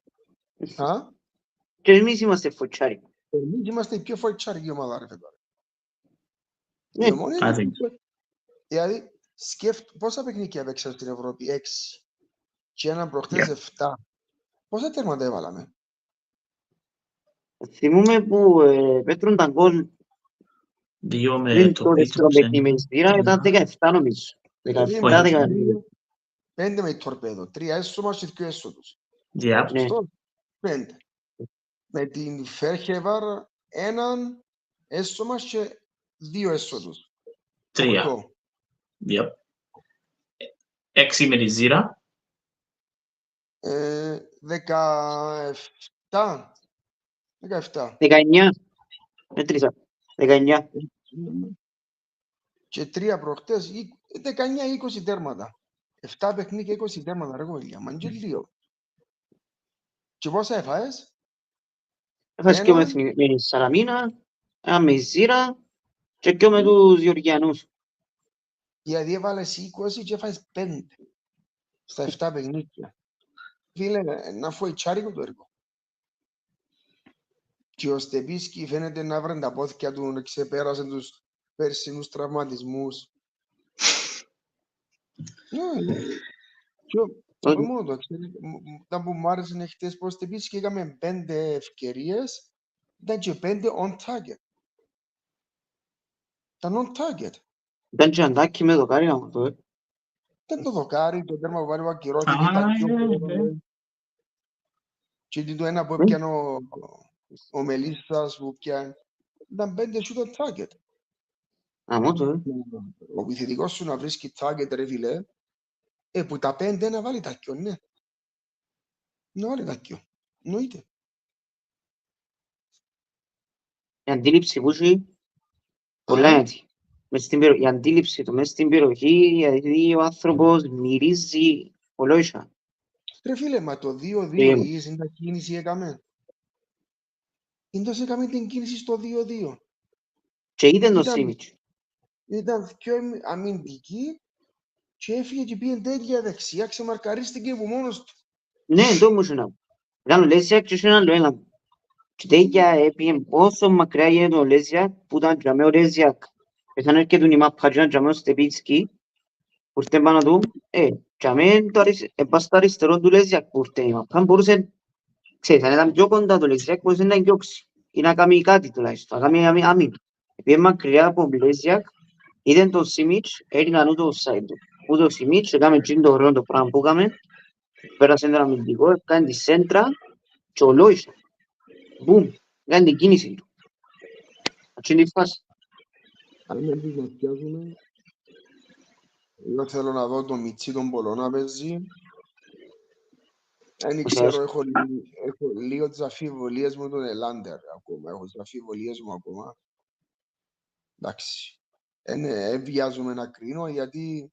Και εμείς είμαστε φοητσάρικοι. Εμείς είμαστε η πιο φοητσάρικη ομάδα, ρε φετάρε. I think so. Δηλαδή, Πόσα παιχνίδια παίξαμε στην Ευρώπη? 6. Και έναν προχτές 7. Πόσα τέρματα έβαλαμε? Θυμούμαι που πέτρουν τα γκολ 2 με πριν το το δεύτερο Πίτρος. παιχνίδι με Σβήρα, ήταν 17 νομίζω. 17-19. 5 με Τορπέδο. 3 έσωμα και 2 έσοδους. Yeah. Ναι. Σωστό. 5. Με την Φέρχεβαρ έναν έσωμα και 2 έσοδους. 3. 8. Yep. 6 με τη Ζήρα. 17. 19. Μέτρησα. 19. Και 3 προχτές, 19-20 τέρματα. 7 παιχνίδια, 20 τέρματα, ρε κολλιά. Μα και λίγο. Και πόσα έφαες? Έφαγες και με τη Σαλαμίνα, ένα με Ζήρα και και με τους Γεωργιανούς. Γιατί έβαλες 20 και έφαες 5 στα 7 παιχνίδια. Φίλε, να φοητσάρικο το έργο. Και ο Στεπίσκι φαίνεται να βρουν τα πόθηκια του, να ξεπέρασε τους περσινούς τραυματισμούς. Και όχι μόνο το, ήταν που μου άρεσε χτες πως Στεπίσκι είχαμε 5 ευκαιρίες, ήταν και 5 on target. Ήταν on target. Ήταν και αντάκι με δοκάρι να το Ήταν το δοκάρι, το τέρμα που πάλι ακυρώθηκε, ήταν πιο πολύ. Και το ένα που έπιανε ο Μελίσσας που πιάνε, ήταν 5 shoot on target. Ο επιθετικός σου να βρίσκει target, ρε φίλε, που τα 5 να βάλει τάκιο, ναι. Να βάλει τάκιο. Νοείται. Η αντίληψη που έχει πολλά έτσι. Η αντίληψη του μέσα στην περιοχή, γιατί ο άνθρωπος μυρίζει ολόισα. Ρε φίλε, μα το 2-2 είναι τα κίνηση έκαμε. Είναι τόσο έκαμε την κίνηση στο 2-2. Και είδε το Σίμιτς. Ήταν πιο αμυντική και έφυγε και πήγε τέλεια δεξιά, ξεμαρκαρίστηκε από μόνος του. Ναι, το μου σuna. Ήταν ο Λέζιακ και σuna άλλο ένα. Και τέλεια έπιε πόσο μακριά γίνεται ο Λέζιακ που ήταν και ο Λέζιακ. Εσάν έρχεται η μάπα και ήταν ο Στεπίτσκι που ήρθε πάνω του. Και πας στο αριστερό του Λέζιακ που ήρθε η μάπα. Μπορούσε, ξέρεις, αν ήταν πιο κοντά το Λέζιακ μπορούσε να γιώξει ή να κάνει κάτι τουλάχιστον, να κάνει άμυνα. Επειδή μακριά από ο Λέζιακ είδε τον Σίμιτς, έριχναν ούτε ο side του. Ούτε ο Σίμιτς, έκαμε το ωραίο το πράγμα που έκαμε. Πέρασε ένα αμυντικό, έκανε τη σέντρα και ο Λόισα. Μπουμ, έκανε την κίνηση του. Έτσι είναι η φάση. Αν δεν τους να πιάσουμε, εγώ θέλω να δω τον Μιτσί τον Πολό να παίζει. Δεν ξέρω, έχω λίγο τις αφιβολίες μου τον Ελάντερ ακόμα. Έχω τις αφιβολίες μου ακόμα. Εντάξει. Βιάζομαι να κρίνω γιατί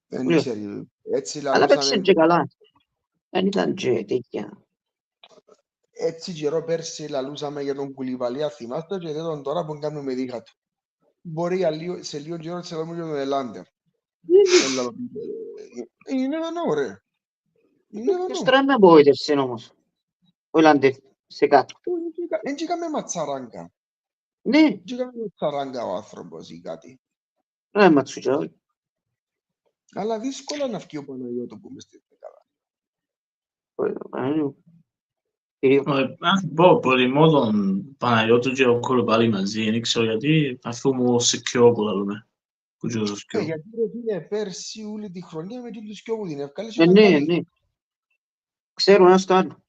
δεν ξέρει. Έτσι αλλά παίξε λαλούσαμε. και καλά. Δεν ήταν και τέτοια. Έτσι καιρό πέρσι λαλούσαμε για τον Κουλιβαλία, θυμάστε, και δεν τώρα που κάνουμε δίχα του. Μπορεί σε λίγο καιρό να λαλούμε για τον Ελάντερ. Είναι ένα ωραία. Ποιος τώρα με απογοήτευσε όμως. Ο Ελάντερ σε κάτω. Δεν είχαμε ματσαράγκα. Ναι. Δεν είχαμε ματσαράγκα ο άνθρωπος ή κάτι. Δεν ματσούτσα όλοι. Αλλά δύσκολα να βγει ο Παναγιώτο που μες στην δεκάδα. Προτιμώ τον Παναγιώτο και ο Κολοπάλη μαζί, δεν ξέρω γιατί, αφού μου secure που λαλούμε. Γιατί είναι πέρσι όλη τη χρονιά με τους σκιό που την εύκαλες. Ναι. Ξέρω ένας το άλλο.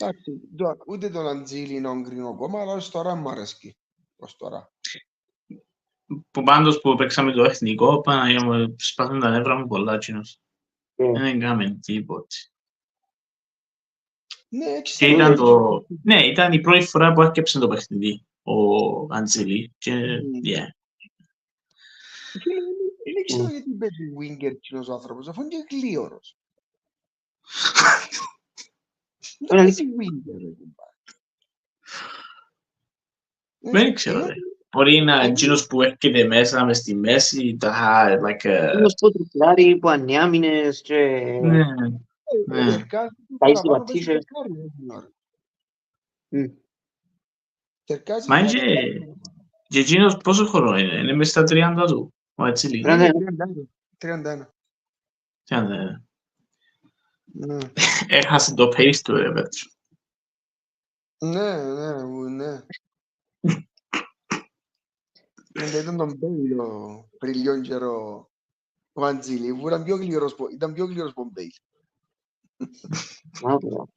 Εντάξει, ούτε τον Αντζήλι να κρίνω ακόμα, αλλά ως τώρα μου αρέσκει. Ως τώρα. Που πάντως που παίξαμε το εθνικό, Παναγία μου σπάθουν τα νεύρα μου πολλά κοινός. Δεν έκαμε τίποτε. Ναι, ήταν η πρώτη φορά που έρκεψε το παιχνίδι ο Αντζήλι και δεν ξέρω γιατί παίζει winger κοινός ο άνθρωπος, αφού είναι και γλίωρος. Δεν παίζει winger. Δεν ξέρω. Μπορεί να είναι εκείνος που έρχεται μέσα μες στη μέση, Εκείνος που τριπλάρει, που ανιάμινες και... Τα ίσοι πατήσες. Τερκάζει Μα για και εκείνος πόσο χρόνο είναι μες στα 30 του, ο Ατσίλη. Ναι. 31. 30. Ναι. Έχασε το pace του, ρε Πέτρο. Ναι. Ήταν τον Μπέιλ πριν λίγο καιρό ο Αντζήλη, που ήταν πιο γλυρός από τον Μπέιλ. Μαύρο.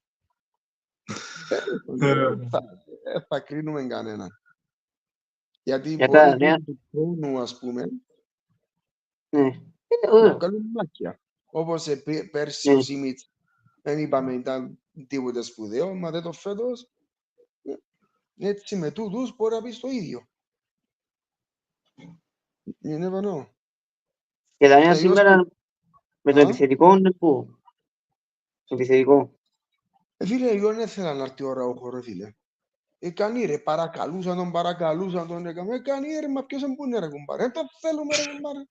Θα κρίνουμε κανέναν. Γιατί Για μπορεί κανένα. του χρόνου, ας πούμε, Ναι. να βγάλουν μάκια. Όπως πέρσι ο Σίμιτς, δεν είπαμε ήταν τίποτε σπουδαίο, μα δεν το φέτος, έτσι με τούτους μπορεί να πεις το ίδιο. You never know. Και τα νέα σήμερα με το Α? επιθετικό είναι πού. Επιθετικό. Φίλε, εγώ δεν ήθελα να έρθει ώρα ο χώρο, φίλε. Κάνει ρε, παρακαλούσαν τον, κάνει ρε, μα ποιος εμπού είναι ρε κουμπάρε, δεν το θέλουμε ρε κουμπάρε.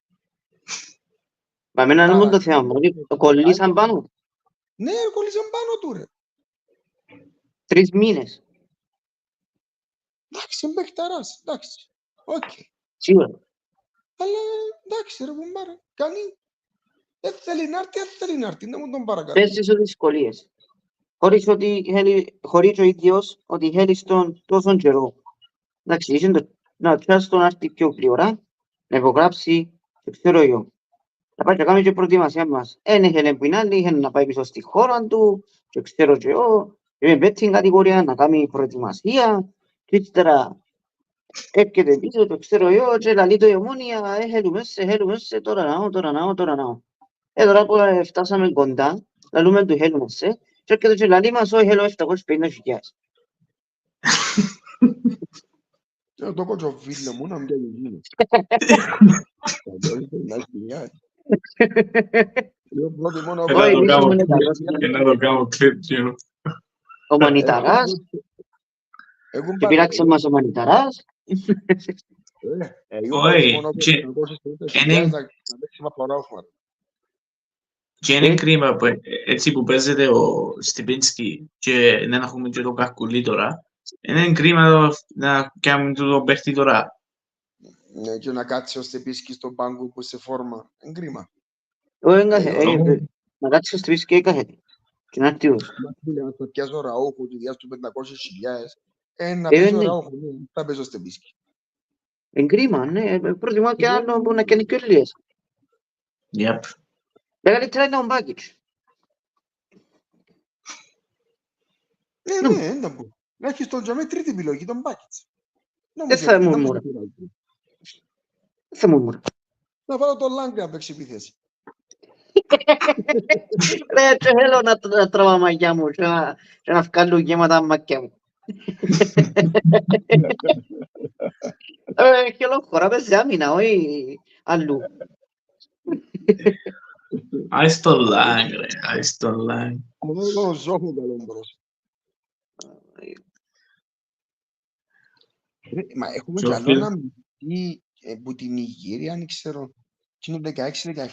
Μα εμένα δεν μου το θέμα μου, το κολλήσαν πάνω. Ναι, κολλήσαν πάνω του ρε. 3 μήνες. Εντάξει, είναι παιχταράς, εντάξει, οκ. Σίγουρα. Αλλά εντάξει ρε κουμπάρε, κάνει. Δεν θέλει να έρθει, να μου τον παρακαλεί. Πες τις δυσκολίες. Χωρίς ο ίδιος ότι θέλει στον τόσο καιρό. Εντάξει, είσαι να τσιάσει τον άρτη πιο γλυόρα, να υπογράψει, το ξέρω εγώ. Να πάει και κάνει και προετοιμασία μας. Είχε που είναι άλλη, είχε να πάει πίσω στη χώρα του, και ξέρω και εγώ, είμαι πέτυχη κατηγορία, να κάνει προετοιμασία, και ύστερα έρχεται πίσω, το ξέρω εγώ, και λαλεί το η Ομόνια, θέλουμε σε, τώρα να. Τώρα που φτάσαμε κοντά, λαλούμε του θέλουμε σε, και έρχεται και λαλεί μας, όχι θέλω 750.000. Το κότσο φίλο μου να μην κάνει γίνει. Να το κάνω κλιπ. Ο Μανιταράς, και πειράξε μας ο Μανιταράς. Και είναι κρίμα που έτσι που παίζεται ο Στιπίνσκι και δεν έχουμε και το Κακουλί τώρα, είναι κρίμα να κάνουμε το παίχτη τώρα. Ναι, και να κάτσει ο Στιπίνσκι στον πάγκο που σε φόρμα, είναι κρίμα. Να κάτσει ο Στιπίνσκι έκαχεται. Και να έρθει ως. Να το πιάσω ραούχο και διάστου 500.000, να παίζω ραούχο, θα παίζω Στιπίνσκι. Είναι κρίμα, ναι, προτιμώ και άλλο που να κάνει και ολίες. Yep. Δεν καλύτερα είναι ο Μπάκιτς. Ναι, δεν πω. Έχεις τον Τζαμέ τρίτη επιλογή, τον Μπάκιτς. Δεν θα μουρμούρα. Να βάλω τον Λάγκα να παίξει επίθεση. Ρε, θέλω να τραβά μαγιά μου και να βγάλω γέματα μαγιά μου. Και όλο χώρα παίζει άμυνα, όχι αλλού. Άις το Λάγκ, ρε, άις το Λάγκ. Εγώ ζώχο καλό μπρος. Μα έχουμε κι άλλο να μιλήσει που την Ιγύρια, αν ξέρω. Και είναι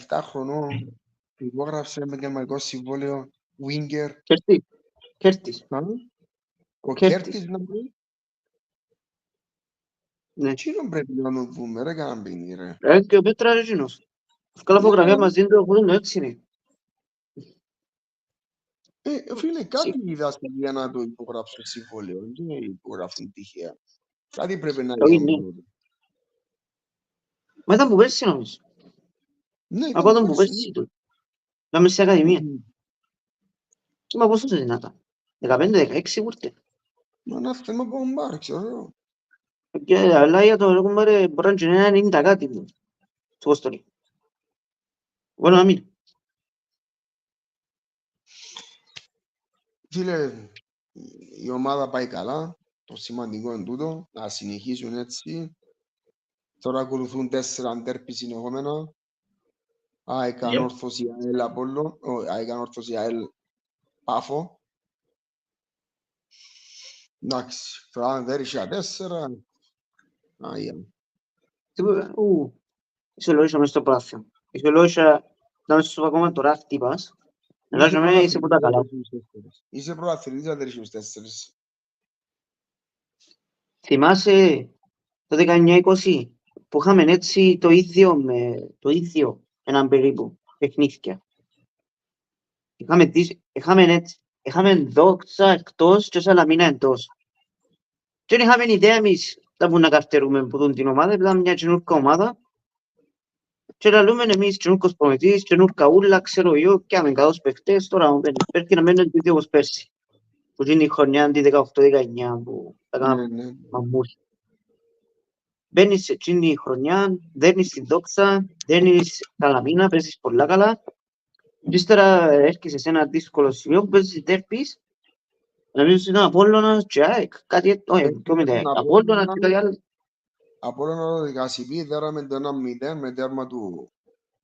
16-17 χρονών που υπόγραψε με γερμανικό συμβόλαιο Winger. Κέρτης. Ο Κέρτης να πει. Ναι. Τι είναι πρέπει να δούμε ρε Καμπίνη ρε. Και ο Πέτρα ρε εκείνος. Καλά φωτογραφία μαζί του έχουν έτσι είναι. Φίλε, κάτι διδάσκει για να το υπογράψουν συμβόλαιο. Δεν υπογράφουν τυχαία. Κάτι πρέπει να γίνει. Μα ήταν που πέρσι νομίζω. Ναι, από τον που πέρσι του. Πάμε σε ακαδημία. Μα πόσο είναι δυνατά. 15-16 κούρτε. Μα ένα θέμα από τον Μπάρ, ξέρω. Αλλά για το λόγο μπορεί να είναι 90 κάτι του. Στο κόστολι. Μπορεί να μην. Φίλε, η ομάδα πάει καλά. Το σημαντικό είναι τούτο. Να συνεχίσουν έτσι. Τώρα ακολουθούν 4 ντέρπι συνεχόμενα. ΑΕΚ Όρθος η ΑΕΛ Απόλλων. ΑΕΚ Όρθος η ΑΕΛ Πάφο. Εντάξει, τώρα αν δεν ρίξει 4. Ισολογήσα μες στο πράθυο. Ισολογήσα να μέσα στο ακόμα τώρα χτύπας. Ελάζομαι είσαι που τα καλά. Είσαι προαθλητής αν δεν ρίξεις 4. Θυμάσαι το 19-20 που είχαμε έτσι το ίδιο έναν περίπου παιχνίδια. Είχαμε Δόξα εκτός και Σαλαμίνα εντός. Και δεν είχαμε ιδέα εμείς τα που να καρτερούμε που την ομάδα, ήταν μια καινούργια ομάδα και λαλούμε εμείς καινούργιος προμετής, καινούργια ούλα, ξέρω εγώ, και άμεν καλούς παίχτες, τώρα πρέπει να μένουν το ίδιο όπως πέρσι. Που είναι η χρονιά τη 18-19 που τα κάναμε μαμμούς. Μπαίνεις σε εκείνη η χρονιά, δέρνεις τη Δόξα, δέρνεις Σαλαμίνα, παίζεις πολλά καλά. Και ύστερα έρχεσαι σε ένα δύσκολο σημείο που παίζεις τέρπεις. Νομίζω ήταν Απόλλωνας και ΑΕΚ, κάτι όχι, πιο μετά, Απόλλωνας και κάτι άλλο. Απόλλωνα το Δικασιπί, δέραμε το 1-0 με τέρμα του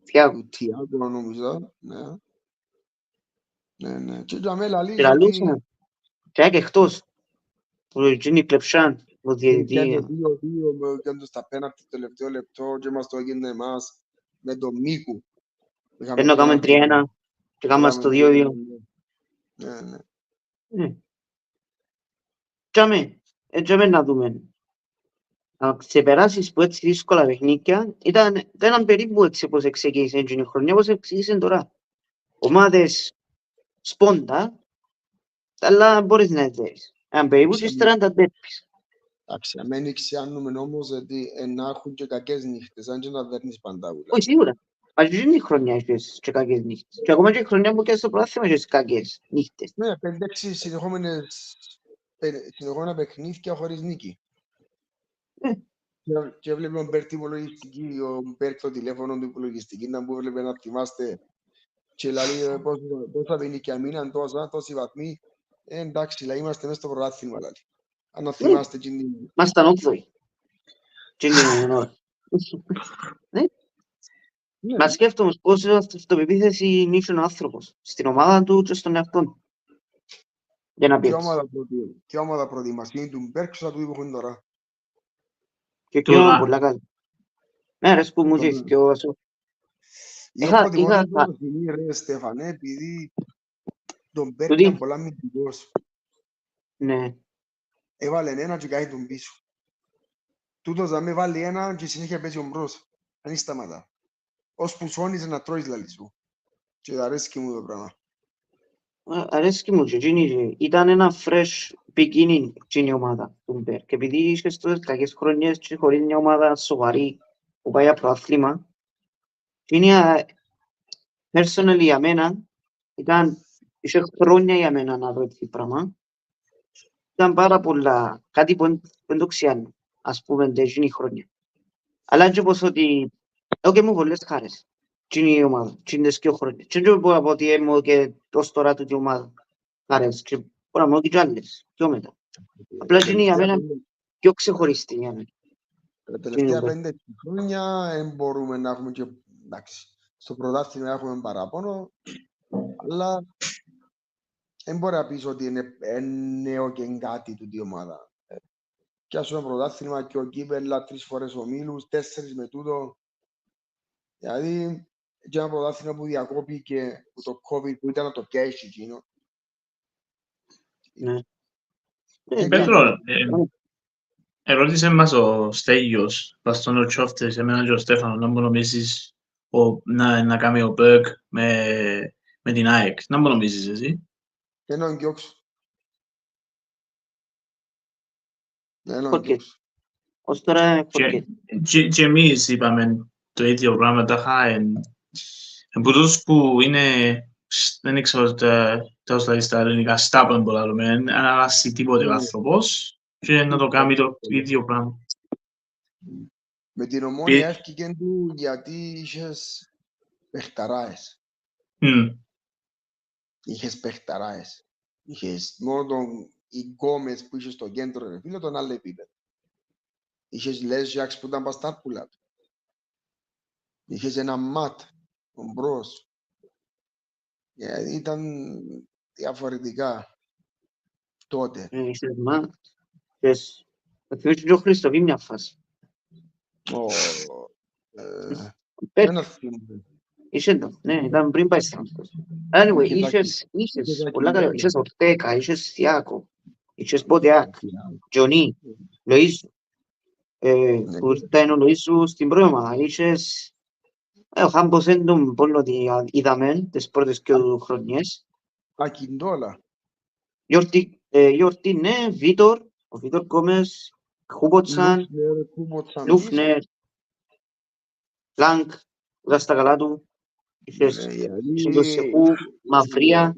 Τιάκου, νομίζω. Ναι. Και για μένα Και λύγει ότι λαλούσαμε, και ΑΕΚ εκτός, που εκείνη κλεψάν, ο διαιτητή. 2-2 και τους τα πέναρτι το τελευταίο λεπτό και μας το έγινε εμάς με τον Μίκου. Ενώ κάνουμε 3-1 και κάνουμε στο 2-2. Ναι. Έτσι να δούμε. Να ξεπεράσεις που έτσι δύσκολα παιχνίδια, ήταν περίπου έτσι όπως ξεκίνησε η χρονιά, όπως ξεκίνησε τώρα. Ομάδες σπόντα, αλλά μπορείς να δεις. Αν περίπου και ύστερα τα τέρπεις. Εντάξει, αμένει ξιάνουμε όμως ότι να έχουν και κακές νύχτες, αν και να δέρνεις παντάβουλα. Όχι, σίγουρα. Μα και είναι η χρονιά έχεις και κακές νύχτες. Και ακόμα και η χρονιά που και στο πράθυμα έχεις κακές νύχτες. Ναι, 5-6 συνεχόμενα παιχνίδια χωρίς νίκη. Και βλέπει τον Μπέρ την υπολογιστική, ο Μπέρ το τηλέφωνο του υπολογιστική, να μου βλέπει να θυμάστε και λέει πόσα παιχνίδια μείναν, τόσοι βαθμοί. Εντάξει, είμαστε μέσα στο πρωτάθλημα, λέει. Αν να θυμάστε εκείνη. Μας ήταν όκτωοι. Μα σκέφτομαι πόσο αυτοπεποίθηση είχε ο άνθρωπος στην ομάδα του και στον εαυτό του. Για να πιέξει. Και ομάδα προετοιμασία του Μπέρ, θα του είπουν τώρα. Και εκείνο πολλά καλά. Ναι, αρέσει που μου ζήσει και ο Εγώ προτιμώ το σημείο, ρε Στέφανε, επειδή τον Μπέρ ήταν πολλά μυντικός. Ναι. Έβαλε ένα και κάνει τον πίσω. Τούτος θα με βάλει ένα και συνέχεια παίζει ο μπρος. Αν σταματά. Ώσπου σώνεις να τρώεις λαλί σου. Και αρέσκει μου το πράγμα. Αρέσκει μου και εκείνη. Ήταν ένα fresh beginning εκείνη η ομάδα του Μπέρ. Και επειδή είχε στις κακές χρονιές και χωρίς μια ομάδα σοβαρή που πάει από αθλήμα, εκείνη personally για μένα είχε χρόνια για μένα να δω έτσι πράγμα. Ήταν πάρα πολλά, κάτι που δεν το ξέρω, ας πούμε, εκείνη η χρόνια. Αλλά και πως ότι έχω και μου πολλές χάρες, εκείνη η ομάδα, εκείνη τις δύο χρόνια. Και δεν μπορώ να πω ότι έχω και ως τώρα τούτη ομάδα χάρες, και μπορώ να πω και άλλες, πιο μετά. Απλά εκείνη για μένα πιο ξεχωριστή για μένα. Τα τελευταία 5 χρόνια δεν μπορούμε να έχουμε και, εντάξει, στο πρωτάθλημα έχουμε παραπάνω, αλλά δεν μπορεί να πεις ότι είναι νέο και κάτι τούτη ομάδα. Και ας πούμε πρωτάθλημα και ο Κύπελλα 3 φορές ομίλους, 4 με τούτο. Δηλαδή, και ένα πρωτάθλημα που διακόπηκε που το COVID που ήταν να το πιάσει εκείνο. Ναι. Πέτρο, ερώτησε μας ο Στέγιος, στον Οτσόφτες, εμένα και ο Στέφανο, να μου νομίζεις να κάνει ο Μπέρκ με την ΑΕΚ. Να μου νομίζεις εσύ. Έναν γιόξο. Ως τώρα και εμείς είπαμε το ίδιο πράγμα, που τους που είναι, δεν ξέρω τα στα ελληνικά, stubborn πολλά λέμε, αν αλλάξει τίποτε ο άνθρωπος και να το κάνει το ίδιο πράγμα. Με την Ομόνια έφυγε του γιατί είχες παιχταράες. Είχες παιχταράες. Είχες μόνο τον Γκόμες που είχες στο κέντρο, ρε φίλε, τον άλλο επίπεδο. Είχες Λέζιαξ που ήταν παστάρπουλα του. Είχες ένα Ματ, τον Μπρος. Ήταν διαφορετικά τότε. Είχες Ματ. Θα θυμίσεις και ο Χριστοβή μια φάση. Είχε το, ναι, ήταν πριν πάει στην αυτός. Anyway, είχες πολλά καλά, είχες Ορτέκα, είχες Σιάκο, είχε Μποδιάκ, Τζονί, Λοΐζου. Που ήρθαν ο Λοΐζου στην πρώτη ομάδα. Είχες ο Χάμπος δεν τον πόλο ότι είδαμε τις πρώτες και χρονιές. Ακιντόλα. Γιόρτη, ναι, Βίτορ, ο Βίτορ Γκόμες, Χούποτσαν, Λούφνερ, Λάνκ, ήταν στα καλά του. Είχες τον Σεχού, Μαυρία.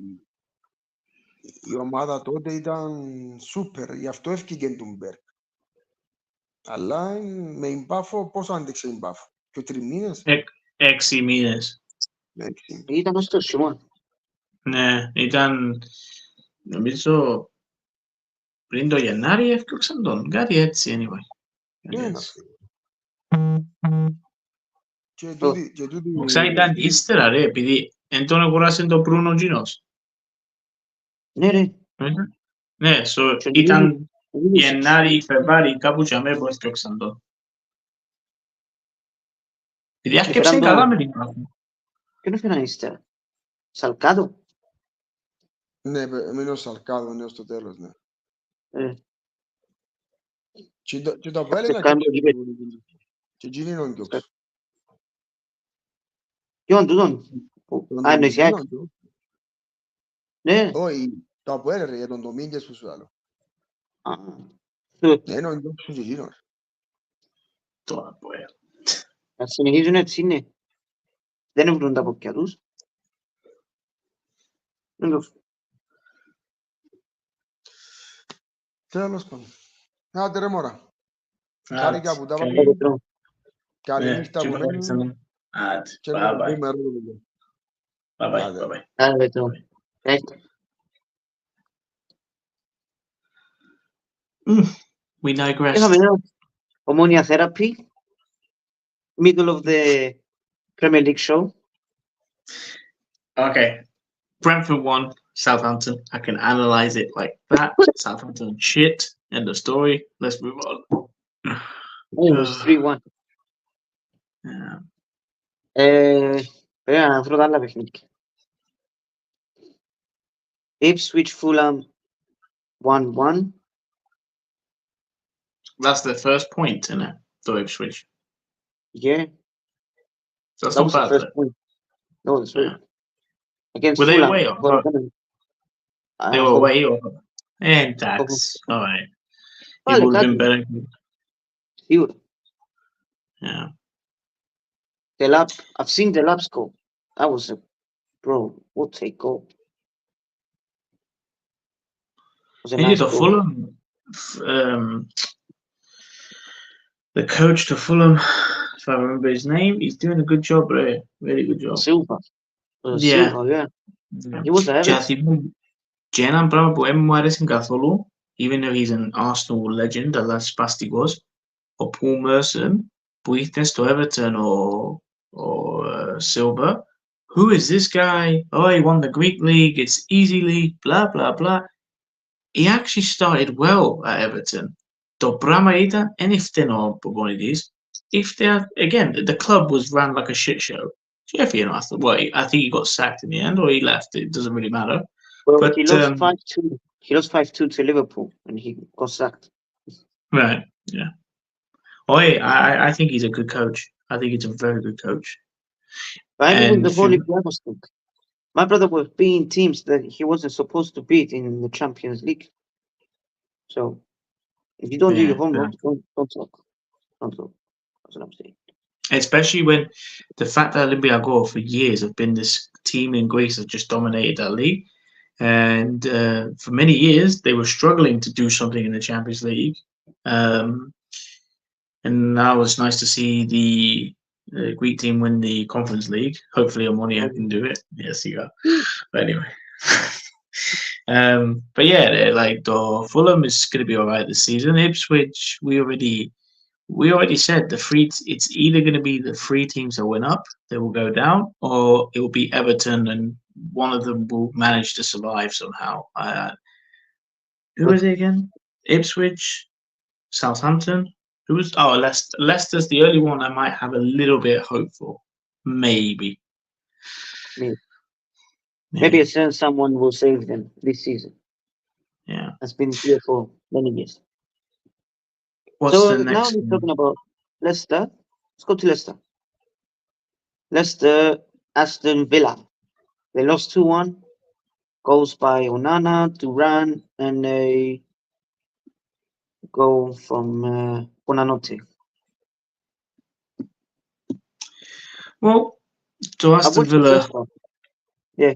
Η ομάδα τότε ήταν σούπερ, γι' αυτό έφυγε τον Μπέρκ. Αλλά με Ιμπάφο, πόσο άντεξε Ιμπάφο, και 3 μήνες. 6 μήνες. Ήταν ως το χειμώνα. Ναι, ήταν, νομίζω, πριν το Γενάρη έφτιαξαν τον, κάτι έτσι, anyway. Yes. Οξά ήταν ύστερα, ρε, επειδή εν τον αγοράσαν τον Μπρούνο Τζίνος. Ναι, ρε. Ναι, ήταν Γενάρη, Φεβράρη, κάπου και αμέ που έφτιαξαν τον. Επειδή έφτιαξαν καλά με την πράγμα. Ποιον έφεραν ύστερα. Σαλκάδο. Ναι, έμεινε ο Σαλκάδο, ναι, στο τέλος, ναι. Και το απέλεγα και εκείνη είναι ο Γκιόξ. Ποιον τούτον. Εννοείς Ιάκ. Ναι. Όχι, το απέλεγα για τον Ντομίνγκες που σου άλλο. Είναι ο Γκιόξ και εκείνος. Το απέλεγα. Να συνεχίζουν έτσι είναι. Δεν έβρουν τα ποπιά τους. Τέλος πάντων. Άντε ρε μωρά. Χάρηκα που τα Καλή καλή νύχτα που λέμε. Και να το πούμε ρόλο. Bye-bye. We digress. Ομόνια Therapy. Middle of the Premier League show. Okay. Brentford won, Southampton. I can analyze it like that. Southampton shit. End of story. Let's move on. It was 3-1. Yeah. Πρέπει να βρω τα άλλα παιχνίδια. Ipswich Fulham 1-1. That's the first point, isn't it? The Ipswich. Yeah. That's That not was the bad. first point. No, that's right. Against Were they Fulham. away or home? They were away or home? And that's all right. It would have been better. Sure. Yeah. I've seen the lap score. That was a what a goal. Was a nice The goal. Fulham, the coach to Fulham, if I remember his name, he's doing a good job, right? Very good job. Silva. Yeah. Silva, yeah. He was a Jenan πράγμα που μου άρεσε καθόλου, even though he's an Arsenal legend, αλλά σπαστικός, ο Paul Merson, που ήρθε στο Everton ο Silva. Who is this guy? Oh, he won the Greek league. It's easy league. Blah, blah, blah. He actually started well at Everton. Το πράγμα ήταν, and if they're not prοπονητής, if they're, again, the club was ran like a shit show. I think he got sacked in the end, or he left. It doesn't really matter. Well, but he lost 5-2. He lost 5-2 to Liverpool, and he got sacked. Right. Yeah. Oh, I think he's a good coach. I think he's a very good coach. I mean, the whole thing. My brother was beating teams that he wasn't supposed to beat in the Champions League. So, if you don't do your homework, don't talk. Don't talk. That's what I'm saying. Especially when the fact that Olympiacos for years have been this team in Greece that just dominated that league. And for many years, they were struggling to do something in the Champions League. And now it's nice to see the Greek team win the Conference League. Hopefully, Omonia can do it. Yes, you go. But anyway. But yeah, like the Fulham is going to be all right this season. Ipswich, we already said it's either going to be the 3 teams that went up, they will go down, or it will be Everton and one of them will manage to survive somehow. Who is it again? Ipswich, Southampton. Leicester's the only one I might have a little bit of hope for. Maybe Maybe someone will save them this season. Yeah. Has been here for many years. What's So the now next we're one? talking about Leicester. Let's go to Leicester. Leicester, Aston Villa. They lost 2-1. Goals by Onana, Duran, and a goal from Bonanotte. Well, to I Aston watched the Villa, first half. Yeah,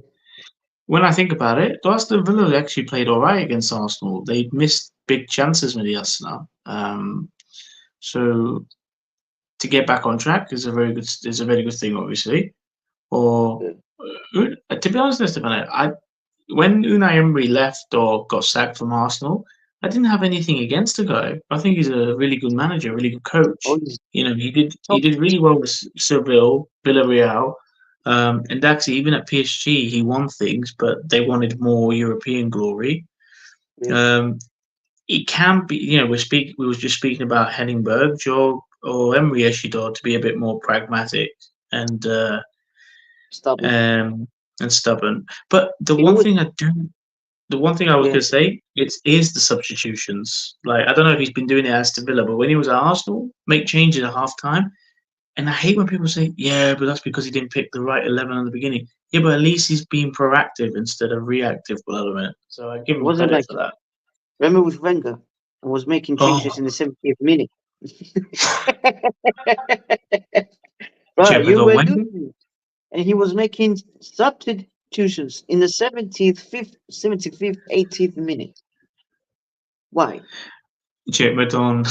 when I think about it, to Aston Villa actually played all right against Arsenal. They missed big chances with the Arsenal. So to get back on track is a very good thing, obviously. Or yeah. to be honest, Stefano, when Unai Emery left or got sacked from Arsenal, I didn't have anything against the guy. I think he's a really good manager, really good Oh, coach. he's You know, he top. did really well with Seville, Villarreal, and actually even at PSG he won things, but they wanted more European glory. Yeah. Um, it can be, you know, we were just speaking about Henningberg, Joe or Emery Eshidor to be a bit more pragmatic and uh, Stubborn. um, and stubborn. But You know what? the one thing I was Yeah, going to say is the substitutions. Like I don't know if he's been doing it as to Villa, but when he was at Arsenal, make changes at half time. And I hate when people say, "Yeah, but that's because he didn't pick the right 11 in the beginning." Yeah, but at least he's being proactive instead of reactive for a lot of it. So I give it him wasn't credit like for that. remember with Wenger and was making changes Oh, in the 70th minute. Right, Jeffrey you were Wenger. losing, and he was making substitutions in the 70th, 75th, 80th minute. Why? Jim Wenger,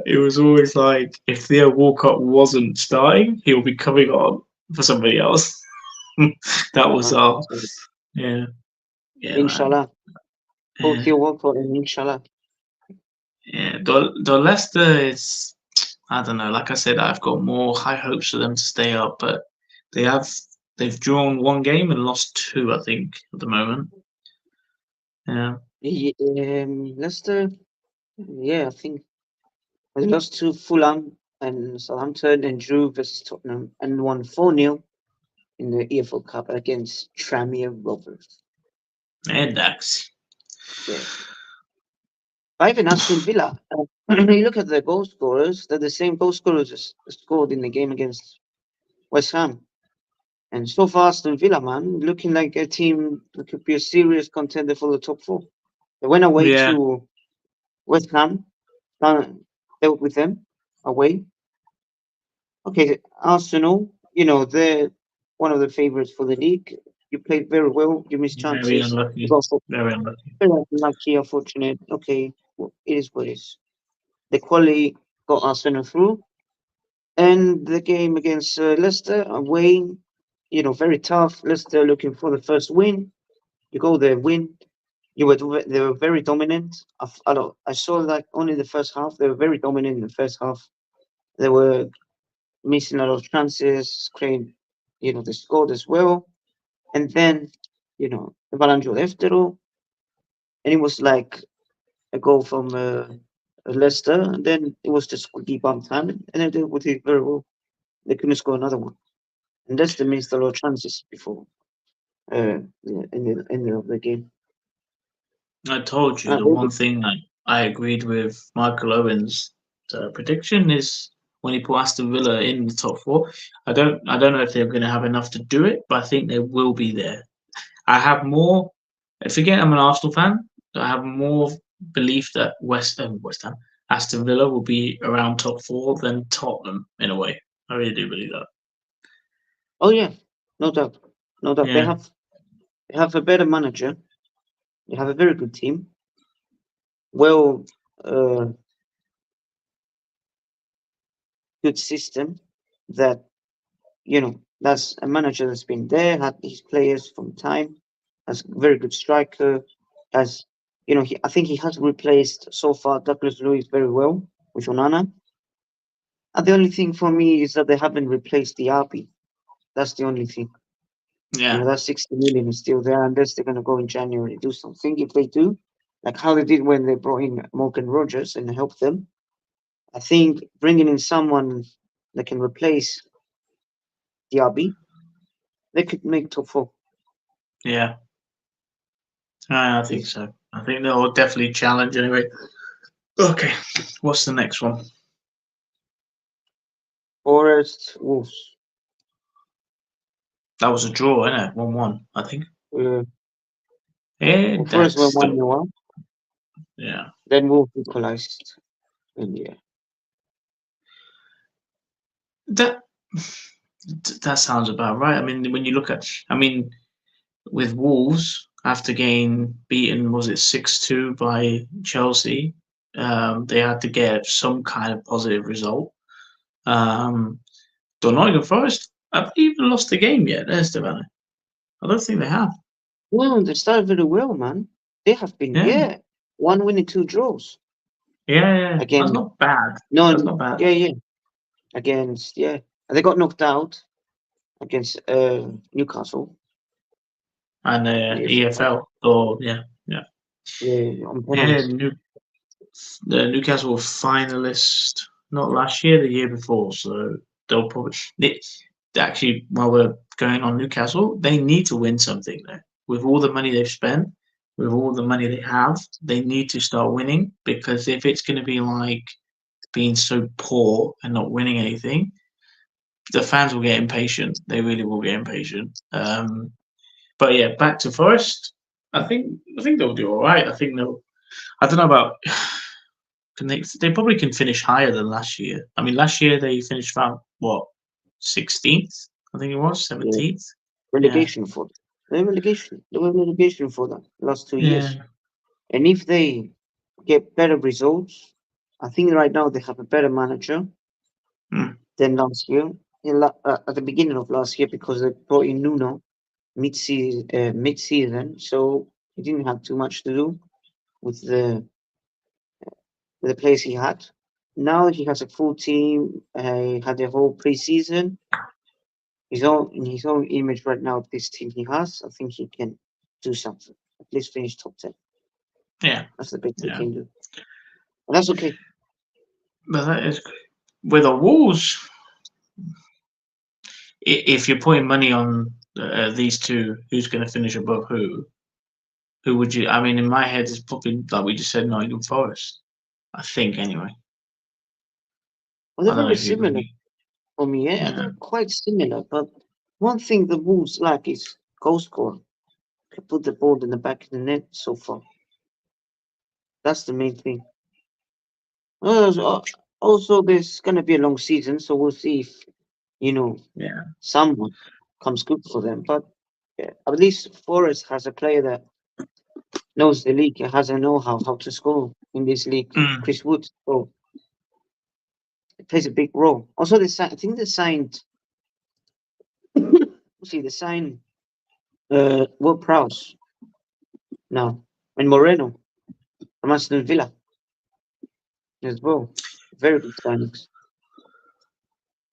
it was always like if Theo Walcott wasn't starting, he'll be coming on for somebody else. That was our So, yeah, yeah, man. inshallah. Both Yeah, Theo Walcott and inshallah. yeah. The Leicester is I don't know. Like I said, I've got more high hopes for them to stay up, but they have they've drawn one game and lost two, I think, at the moment. Yeah, Leicester, yeah, I think they lost to Fulham and Southampton and drew versus Tottenham and won 4-0 in the EFL Cup against Tranmere Rovers. and Dax. Yeah. But even Aston Villa, you look at the goal scorers, they're the same goal scorers as scored in the game against West Ham. And so far, Aston Villa, man, looking like a team that could be a serious contender for the top four. They went away Yeah, to West Ham, dealt with them away. Okay, Arsenal, they're one of the favourites for the league. You played very well. You missed very chances. You unlucky. got Very unlucky. very unlucky, unfortunate. Okay, well, it is what it is. The quality got Arsenal through. And the game against Leicester away, very tough. Leicester looking for the first win. You go there, win. They were very dominant. I saw that only the first half. They were very dominant in the first half. They were missing a lot of chances. Crane, they scored as well. And then, the Valanjo left it all. And it was like a goal from Leicester. And then it was just debump time. And then they did very well. They couldn't score another one. And Leicester missed a lot of chances before in the end of the game. I told you the They one thing I agreed with Michael Owen's prediction is when he put Aston Villa in the top four. I don't know if they're going to have enough to do it, but I think they will be there. I have more. Forget I'm an Arsenal fan. I have more belief that West Ham, Aston Villa will be around top four than Tottenham in a way. I really do believe that. Oh yeah, no doubt, no doubt. They Yeah, have a better manager. They have a very good team. Well, uh, good system that that's a manager that's been there, had his players from time, has very good striker, has I think he has replaced so far Douglas Luiz very well with Onana. And the only thing for me is that they haven't replaced the RB. That's the only thing. yeah, That 60 million is still there unless they're gonna go in January and do something. If they do, like how they did when they brought in Morgan Rogers and helped them, I think bringing in someone that can replace the RB, they could make top four. yeah. I think so. I think they'll definitely challenge anyway. Okay, what's the next one? Forest, Wolves. That was a draw, isn't it? 1-1, I think. Uh, Yeah, Forest were that's one still. 0 up. Yeah. Then Wolves equalized. And yeah, That that sounds about right. I mean, when you look at, I mean, with Wolves after getting beaten, was it 6-2 by Chelsea? They had to get some kind of positive result. Um, so Nottingham Forest have they even lost the game yet, Stefano? I don't think they have. well, they started very well, man. They have been, Yeah, yeah, one win and two draws. yeah. That's Again, not bad. no, That's not bad. yeah, against, yeah. And they got knocked out against Newcastle. And EFL. EFL. Oh, yeah, yeah, Yeah, on yeah. penalties. The Newcastle were finalist not last year, the year before. So they'll probably actually, while we're going on Newcastle, they need to win something there. With all the money they've spent, with all the money they have, they need to start winning, because if it's going to be like being so poor and not winning anything, the fans will get impatient. They really will get impatient. But yeah, back to Forest. I think they'll do all right. I think they'll. I don't know about. Can they probably can finish higher than last year. I mean, last year they finished about what 16th, I think it was Yeah, 17th. Yeah, relegation for them. They were relegation for the last 2 years. yeah, And if they get better results, I think right now they have a better manager mm, than last year. At the beginning of last year, because they brought in Nuno mid-season, so he didn't have too much to do with the players he had. Now he has a full team. He had the whole preseason. In his own image right now, this team he has, I think he can do something. At least finish top 10. yeah, That's the best he yeah. can do. And that's okay. But that is with the Wolves. If you're putting money on these two, who's going to finish above who? Who would you? I mean, in my head, it's probably like we just said, Nottingham Forest. I think anyway. Well, I they're don't know very if you similar agree. for me. Yeah, Yeah. they're quite similar. But one thing the Wolves lack is goal scorer. Can put the ball in the back of the net so far. That's the main thing. Also, there's going to be a long season, so we'll see if, you know, Yeah. someone comes good for them. But yeah, at least Forest has a player that knows the league and has a know-how how to score in this league. Mm. Chris Wood, so it plays a big role. Also, I think they signed. See, they signed Will Prowse now and Moreno from Aston Villa as well. Very good signings.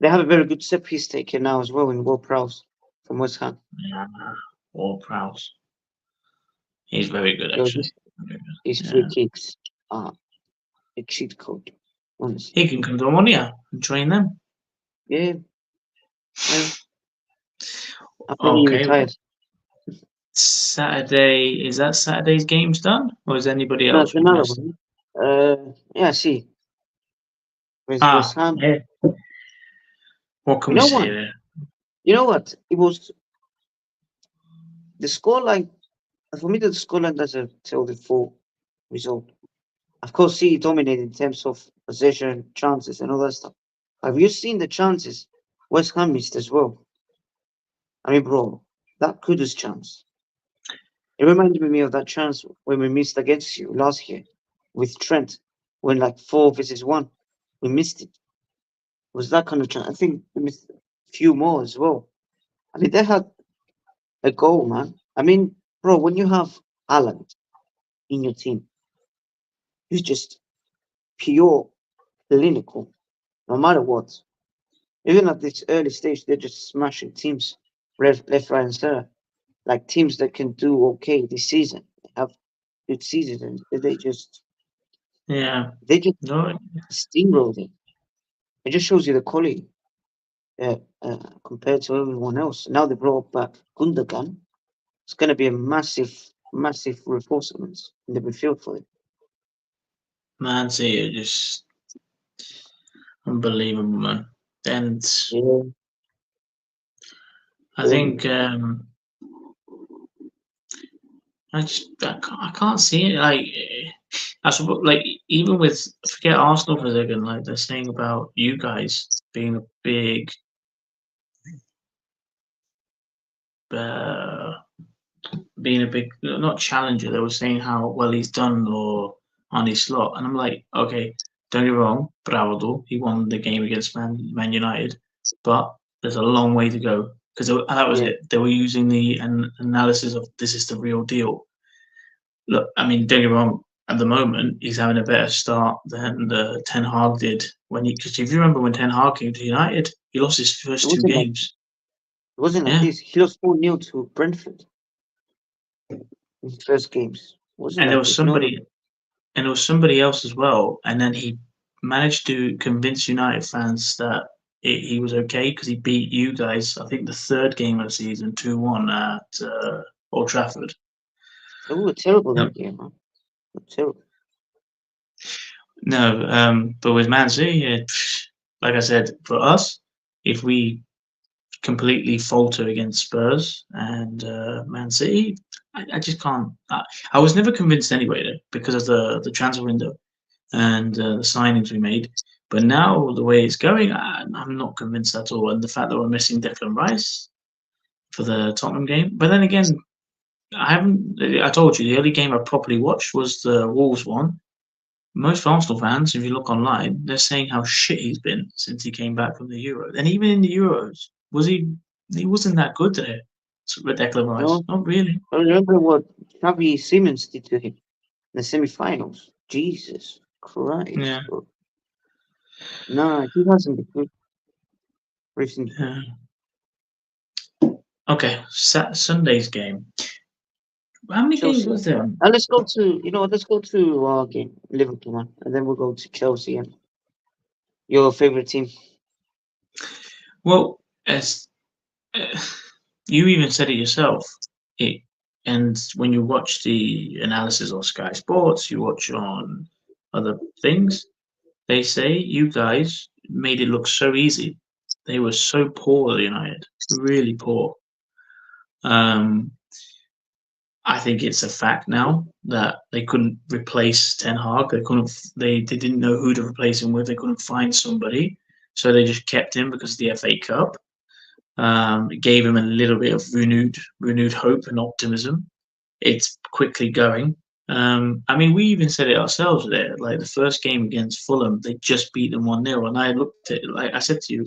They have a very good set piece taker now as well in Will Prowse from West Ham. Yeah. Or Prowse. He's very good, So actually. Very good. his free Yeah. kicks are a cheat code, honestly. He can come to Omonia and train them. Yeah, well, after he Okay. retired. Saturday, is that Saturday's games done? Or is anybody That's else we've another missed? one. Yeah, see, with West Ah, Ham. yeah. What can You we know say what? there? You know what? It was the scoreline. For me, the scoreline doesn't tell the full result. Of course, City dominated in terms of possession, chances, and all that stuff. Have you seen the chances West Ham missed as well? I mean, bro, that Kudus chance. It reminded me of that chance when we missed against you last year with Trent, when like 4 versus 1, we missed it. It was that kind of chance. I think we missed a few more as well. I mean, they had a goal, man. I mean, bro, when you have Alan in your team, he's just pure clinical, no matter what. Even at this early stage, they're just smashing teams left, right, and center. Like teams that can do okay this season, they have good seasons, and Yeah. they just No. steamroll them. It just shows you the quality compared to everyone else. Now they brought back Gundogan. It's going to be a massive, massive reinforcements in the midfield for it. Man City are just unbelievable, man. And Yeah, I think I can't see it. Like I suppose, like even with forget Arsenal for a second. Like they're saying about you guys being a big, uh, not challenger. They were saying how well he's done or on his slot, and I'm like, okay, don't get me wrong, bravo, he won the game against Man United, but there's a long way to go because that was yeah. it. They were using the analysis of this is the real deal. Look, I mean, don't get me wrong. At the moment, he's having a better start than Ten Hag did when he. Because if you remember when Ten Hag came to United, he lost his It first two wasn't like games. it wasn't like Yeah, this. He lost 4-0 to Brentford in his first games. It wasn't and there like was this. No, no, somebody, no. and there was somebody else as well. And then he managed to convince United fans that he was okay because he beat you guys. I think the third game of the season, 2-1 at Old Trafford. We were terrible No, that game, man. We were terrible. no, but with Man City, like I said, for us, if we completely falter against Spurs and Man City. I just can't. I was never convinced anyway though, because of the transfer window and the signings we made. But now the way it's going, I'm not convinced at all. And the fact that we're missing Declan Rice for the Tottenham game. But then again, I haven't. I told you the only game I properly watched was the Wolves one. Most Arsenal fans, if you look online, they're saying how shit he's been since he came back from the Euros. And even in the Euros, was he? He wasn't that good there. With Declan Rice, No, not really. I remember what Xavi Simons did to him in the semi-finals. Jesus Christ, Yeah, bro. Nah, he hasn't been good recently. yeah. Okay, Sunday's game. How many games Chelsea. was there? And let's go to let's go to our game, Liverpool, man, and then we'll go to Chelsea and your favorite team. Well, as uh, you even said it yourself, it, and when you watch the analysis on Sky Sports, you watch on other things, they say you guys made it look so easy. They were so poor, United, really poor. Um, I think it's a fact now that they couldn't replace Ten Hag. They couldn't. They didn't know who to replace him with. They couldn't find somebody, so they just kept him because of the FA Cup. It gave him a little bit of renewed hope and optimism. It's quickly going. I mean, we even said it ourselves there. Like the first game against Fulham, they just beat them 1-0, and I looked at it, like I said to you,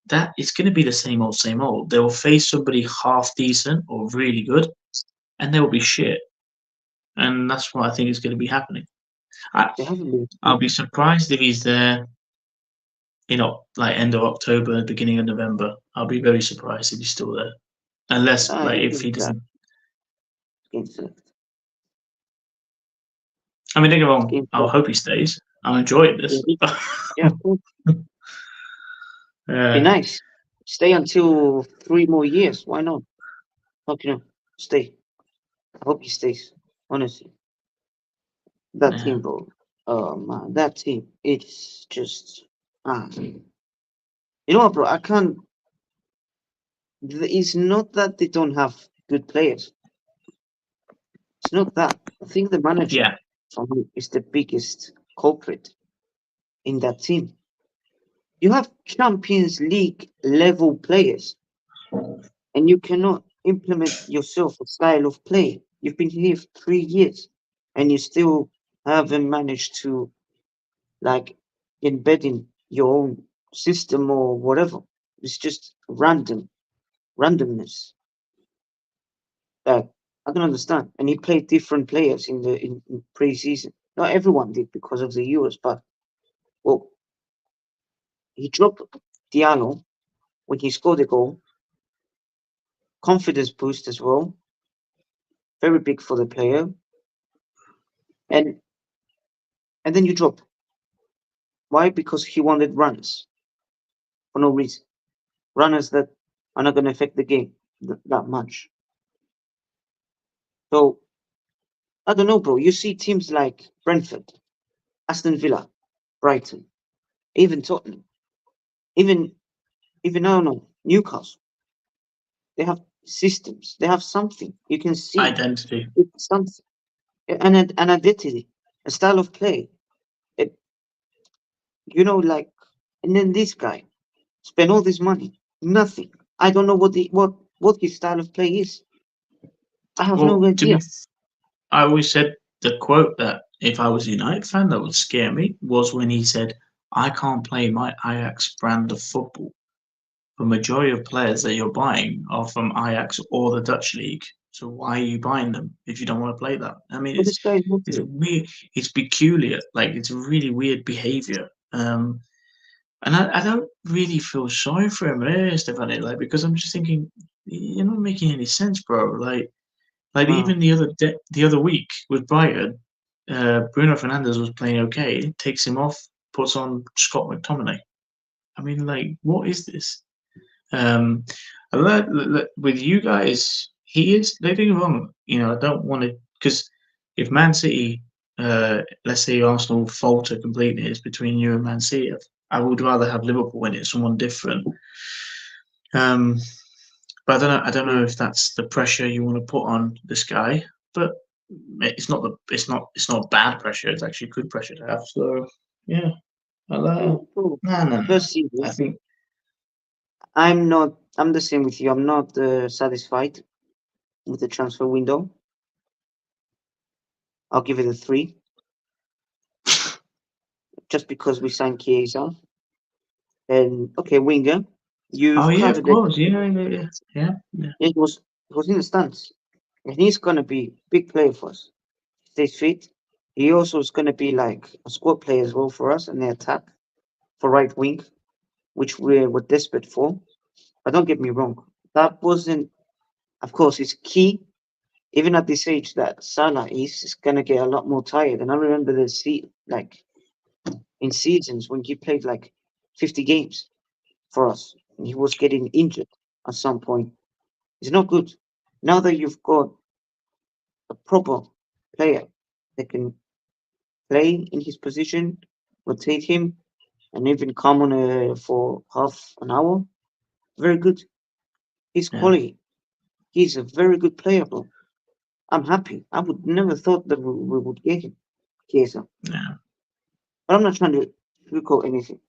that it's going to be the same old, same old. They will face somebody half decent or really good, and they will be shit. And that's what I think is going to be happening. I, They haven't been I'll good. be surprised if he's there, like end of October, beginning of November. I'll be very surprised if he's still there, unless Nah, like he's if been he that doesn't. game select. I mean, don't get me It's wrong. game I'll select. hope he stays. I'm enjoying Yeah, this. yeah, of course. Be Yeah, nice. Stay until 3 more years. Why not? Hope stay. I hope he stays. Honestly, that yeah, team, bro. Oh man, that team. It's just You know what, bro? I can't. It's not that they don't have good players. It's not that. I think the manager yeah, for me is the biggest culprit in that team. You have Champions League level players, and you cannot implement yourself a style of play. You've been here for 3 years, and you still haven't managed to like embed in your own system or whatever. It's just randomness that I don't understand. And he played different players in pre-season. Not everyone did because of the Euros, but well, he dropped Diallo when he scored a goal. Confidence boost as well, very big for the player. And and then you drop. Why? Because he wanted runners for no reason. Runners that are not going to affect the game that much. So I don't know, bro. You see teams like Brentford, Aston Villa, Brighton, even Tottenham, even even I don't know Newcastle. They have systems. They have something. You can see Identity. it's something, an identity, a style of play. It, like, and then this guy spend all this money, nothing. I don't know what his style of play is. I have no Well, to be, idea. I always said the quote that if I was a United fan, that would scare me was when he said, "I can't play my Ajax brand of football. The majority of players that you're buying are from Ajax or the Dutch league. So why are you buying them if you don't want to play that?" I mean, But this guy is not it's good. weird. It's peculiar. Like it's really weird behavior. And I don't really feel sorry for him, Stefano. Like because I'm just thinking, you're not making any sense, bro. Like Uh, even the other week with Brighton, Bruno Fernandes was playing okay. Takes him off, puts on Scott McTominay. I mean, like, what is this? Um, with you guys, he is. Don't get me wrong. I don't want to because if Man City, let's say Arsenal falter completely, it's between you and Man City. I would rather have Liverpool win it, someone different. Um, but I don't know. I don't know if that's the pressure you want to put on this guy. But it's not bad pressure. It's actually good pressure to have. So yeah, I'll, so no, no, no. first I season, think I'm not. I'm the same with you. I'm not satisfied with the transfer window. I'll give it a 3, just because we signed Chiesa. And okay, winger, oh you've yeah, of covered it. course, yeah, yeah, yeah, yeah, yeah, It was in the stands, and he's gonna be big player for us. Stays fit. He also is gonna be like a squad player as well for us in the attack for right wing, which we were desperate for. But don't get me wrong, that wasn't. Of course, it's key. Even at this age that Salah is gonna get a lot more tired. And I remember like in seasons when he played like 50 games for us, and he was getting injured at some point. It's not good. Now that you've got a proper player that can play in his position, rotate him, and even come on for half an hour, very good. His yeah, quality. He's a very good player, bro. I'm happy. I would never thought that we would get him, Chiesa. yeah. But I'm not trying to sugarcoat anything.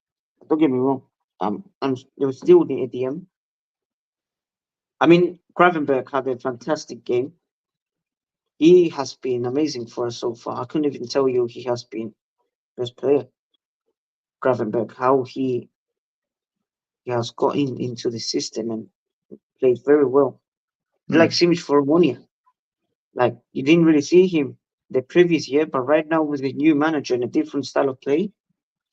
Don't get me wrong. There was still the ADM. I mean, Gravenberg had a fantastic game. He has been amazing for us so far. I couldn't even tell you he has been best player. Gravenberg, how he has got into the system and played very well. Like Mm, Simic for Omonia. Like you didn't really see him the previous year, but right now with the new manager and a different style of play,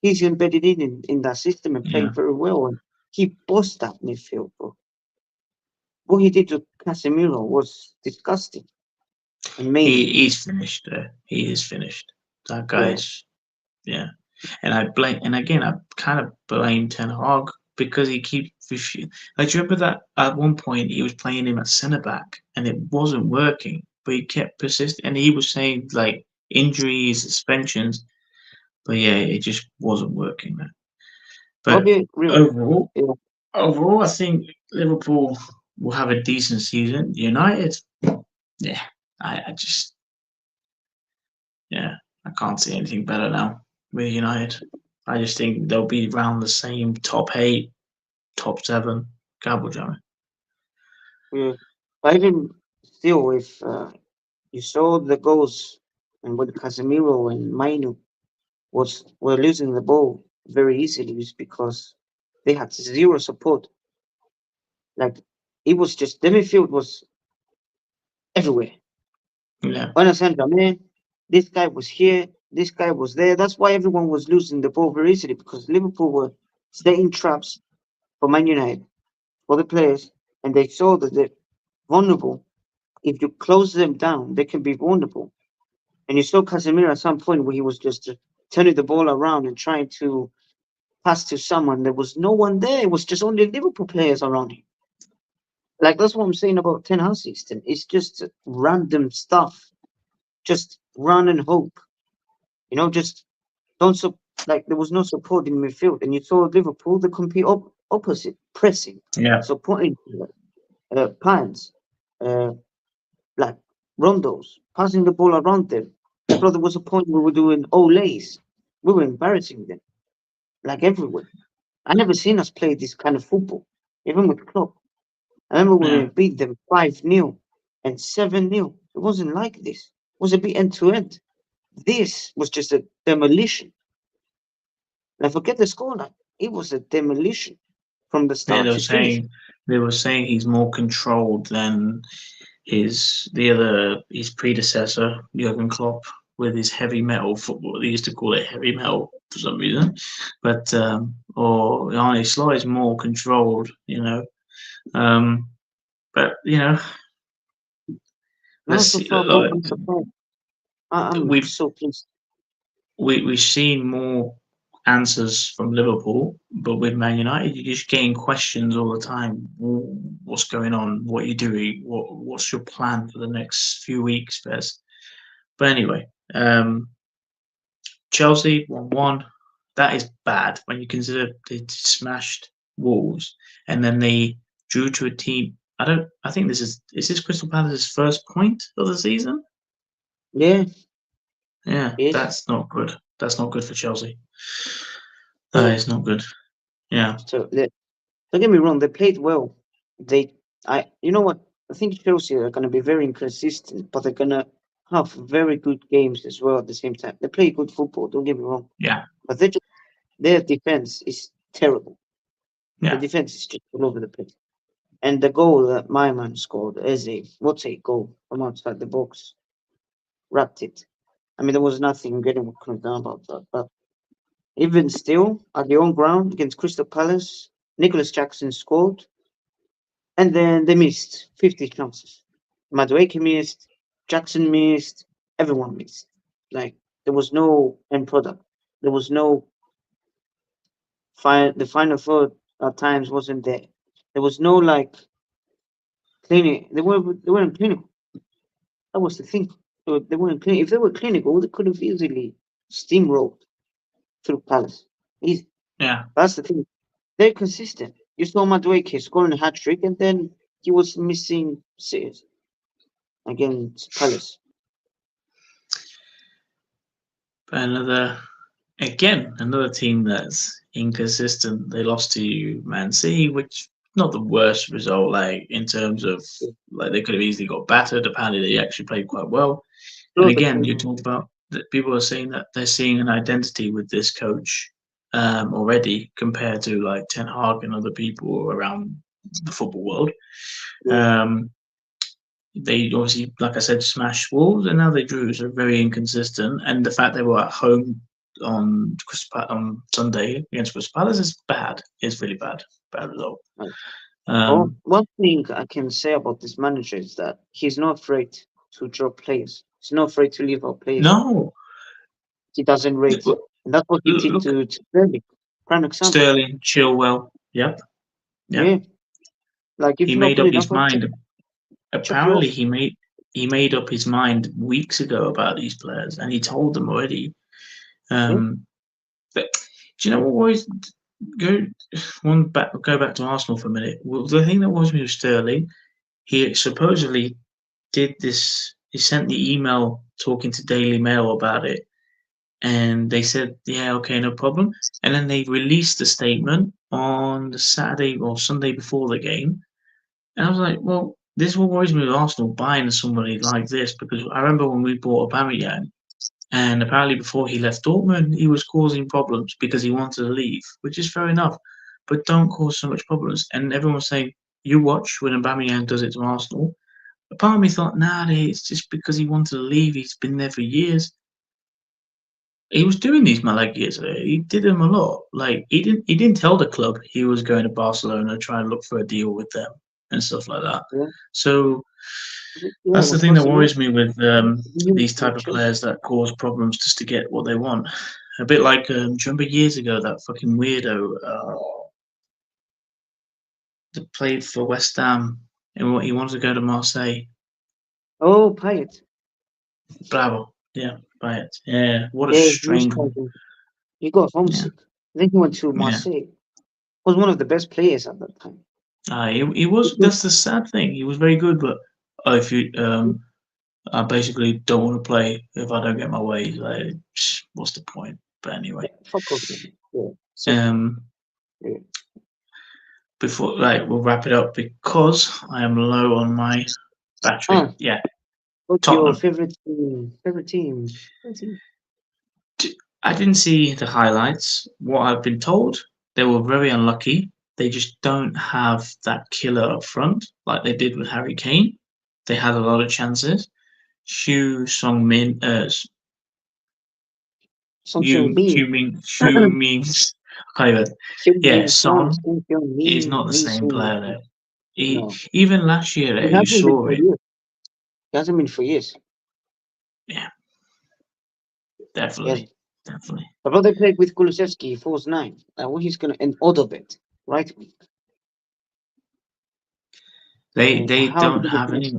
he's embedded in that system and yeah. playing very well. And he bossed that midfield, bro. What he did to Casemiro was disgusting. And Mainu. He's finished there. He is finished. That Yeah. guy's yeah. And again, I kind of blame Ten Hag because he keeps like. Do you remember that at one point he was playing him at centre back and it wasn't working, but he kept persisting and he was saying like injuries, suspensions, but yeah, it just wasn't working. Man. I'll But be real. overall, Yeah. overall, I think Liverpool will have a decent season. United, yeah, I just yeah, I can't see anything better now with United. I just think they'll be around the same top 8, top 7. Gabble jamming. Yeah. But even still, if you saw the goals and with Casemiro and Mainu were losing the ball very easily is because they had zero support. Like it was just the midfield was everywhere. Yeah, Honestly, man, this guy was here, this guy was there. That's why everyone was losing the ball very easily because Liverpool were setting traps for Man United, for the players, and they saw that they're vulnerable. If you close them down, they can be vulnerable. And you saw Casemiro at some point where he was just turning the ball around and trying to pass to someone. There was no one there. It was just only Liverpool players around him. Like that's what I'm saying about Ten Hag system. It's just random stuff. just run and hope. Just don't like there was no support in midfield, and you saw Liverpool the complete opposite, pressing, Yeah, supporting Pines, uh, like rondos, passing the ball around them. Bro, there was a point we were doing olays. We were embarrassing them, like everywhere. I never seen us play this kind of football, even with Klopp. I remember when we yeah. beat them 5-0 and 7-0. It wasn't like this. It was a bit end to end. This was just a demolition. Now forget the scoreline. It was a demolition from the Yeah, start to finish. they were saying he's more controlled than his predecessor Jurgen Klopp with his heavy metal football. They used to call it heavy metal for some reason, but or Arne Slot is more controlled, Um, but No, let's so see. far, bro, I'm surprised. I'm We've so pleased. we've seen more answers from Liverpool, but with Man United, you're just getting questions all the time. What's going on? What are you doing? What's your plan for the next few weeks, Bez? But anyway, Chelsea 1-1. That is bad when you consider they smashed Wolves and then they drew to a team. I think this is Crystal Palace's first point of the season. Yeah, Yeah, yes. that's not good. That's not good for Chelsea. That So, is not good. Yeah, don't get me wrong. They played well. You know what? I think Chelsea are going to be very inconsistent, but they're going to have very good games as well at the same time. They play good football. Don't get me wrong, yeah, but their defense is terrible. The yeah. defense is just all over the place. And the goal that my man scored, what's a goal from outside the box, wrapped it. I mean, there was nothing getting what could have done about that. But even still, at their own ground against Crystal Palace, Nicholas Jackson scored, and then they missed 50 chances. Madueke missed, Jackson missed, everyone missed. Like, there was no end product. There was no the final third at times wasn't there. There was no like clinic. They weren't clinical. That was the thing. They weren't clinical. If they were clinical, they could have easily steamrolled through Palace. Easy. Yeah, That's the thing. They're consistent. You saw Madueke scoring a hat trick, and then he was missing saves against Palace. but another team that's inconsistent. They lost to Man City, which not the worst result. Like in terms of like they could have easily got battered. Apparently, they actually played quite well. And Draw the again, you team. talked about that people are saying that they're seeing an identity with this coach already compared to like Ten Hag and other people around the football world. Yeah. Um, they obviously, like I said, smashed Wolves, and now they drew. So very inconsistent. And the fact they were at home on Sunday against Crystal Palace is bad. It's really bad. Bad result. Right. Oh, Um, one thing I can say about this manager is that he's not afraid to drop players. He's not afraid to leave out players no, he doesn't rate. And that's what he did look, to Sterling. Prime example. Sterling, Chilwell. Yep, yep. Yeah. Like if He you're not made good up enough, his mind. chuck you Apparently, off. he made up his mind weeks ago about these players, and he told them already. Yeah. Um, but do you know what worries? Go go back to Arsenal for a minute. Well, the thing that worries me with Sterling, he supposedly did this. He sent the email talking to Daily Mail about it, and they said, "Yeah, okay, no problem." And then they released the statement on the Saturday or Sunday before the game, and I was like, "Well, this is what worries me with Arsenal buying somebody like this because I remember when we bought Aubameyang, and apparently before he left Dortmund, he was causing problems because he wanted to leave, which is fair enough, but don't cause so much problems." And everyone was saying, "You watch when Aubameyang does it to Arsenal." A part of me thought, nah, it's just because he wanted to leave. He's been there for years. He was doing these Malag years. He did them a lot. Like he didn't tell the club he was going to Barcelona, trying to look for a deal with them and stuff like that. Yeah. So Yeah. that's the With thing that Barcelona, worries me with these type of Chelsea. players that cause problems just to get what they want. A bit like, do you remember years ago that fucking weirdo that played for West Ham and what he wanted to go to Marseille? Oh, Payet. Bravo. Yeah, buy it. Yeah, what a Yeah, he was strange one. quite. He got Yeah, homesick. I think he went to yeah. Marseille. Was one of the best players at that time. He was. That's the sad thing. He was very good, but if you I basically don't want to play if I don't get my way. Like, what's the point? But anyway, Yeah, fuck off, man. Yeah, simple. um, Yeah. before we'll wrap it up because I am low on my battery. Ah, Yeah, what's your Tottenham. favorite team? Favorite team? Favorite team? I didn't see the highlights. What I've been told, they were very unlucky. They just don't have that killer up front like they did with Harry Kane. They had a lot of chances. Shu Song Min, Song Min. Shu Min, I can't even. Hyun Yeah, Min Son. Son Song is Min. not the Min same Soon. player there. He No, even last year it there, you hasn't been saw for it. years. It hasn't been for years. Yeah, Yes. definitely, definitely. But brother played with Kulusevski, false nine. What he's gonna and Odobet, right? They How don't did they have finish?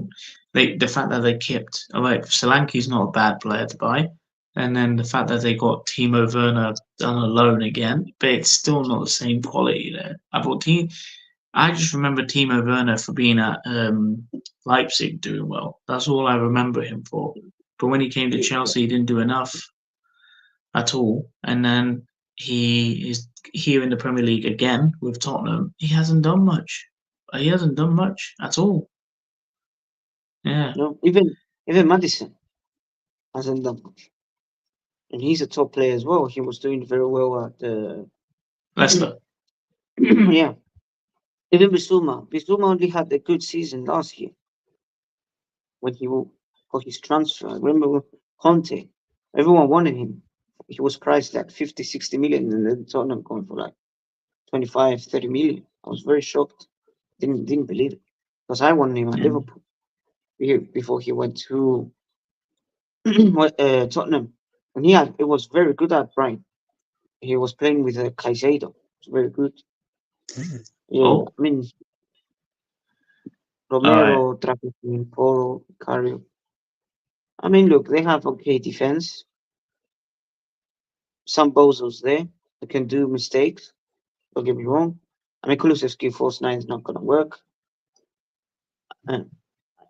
any. The fact that they kept like Solanke's not a bad player to buy, and then the fact that they got Timo Werner on a loan again, but it's still not the same quality there. I just remember Timo Werner for being at Leipzig doing well. That's all I remember him for. But when he came to Yeah, Chelsea, he didn't do enough at all. And then he is here in the Premier League again with Tottenham. He hasn't done much. He hasn't done much at all. Yeah, no, even Madison hasn't done much, and he's a top player as well. He was doing very well at the Leicester. yeah. Even Bissouma only had a good season last year when got his transfer. I remember Conte, everyone wanted him. He was priced at 50, 60 million, and then Tottenham going for like 25, 30 million. I was very shocked. Didn't believe it because I wanted him at Yeah. Liverpool before he went to Tottenham, and it was very good at Brighton. He was playing with Caicedo. It's very good. Yeah, Oh, I mean all right. Romero, Trapattoni, Poro, Cario. I mean, look, they have okay defense. Some bozos there that can do mistakes. Don't get me wrong. I mean, Kulusevski false nine is not going to work. And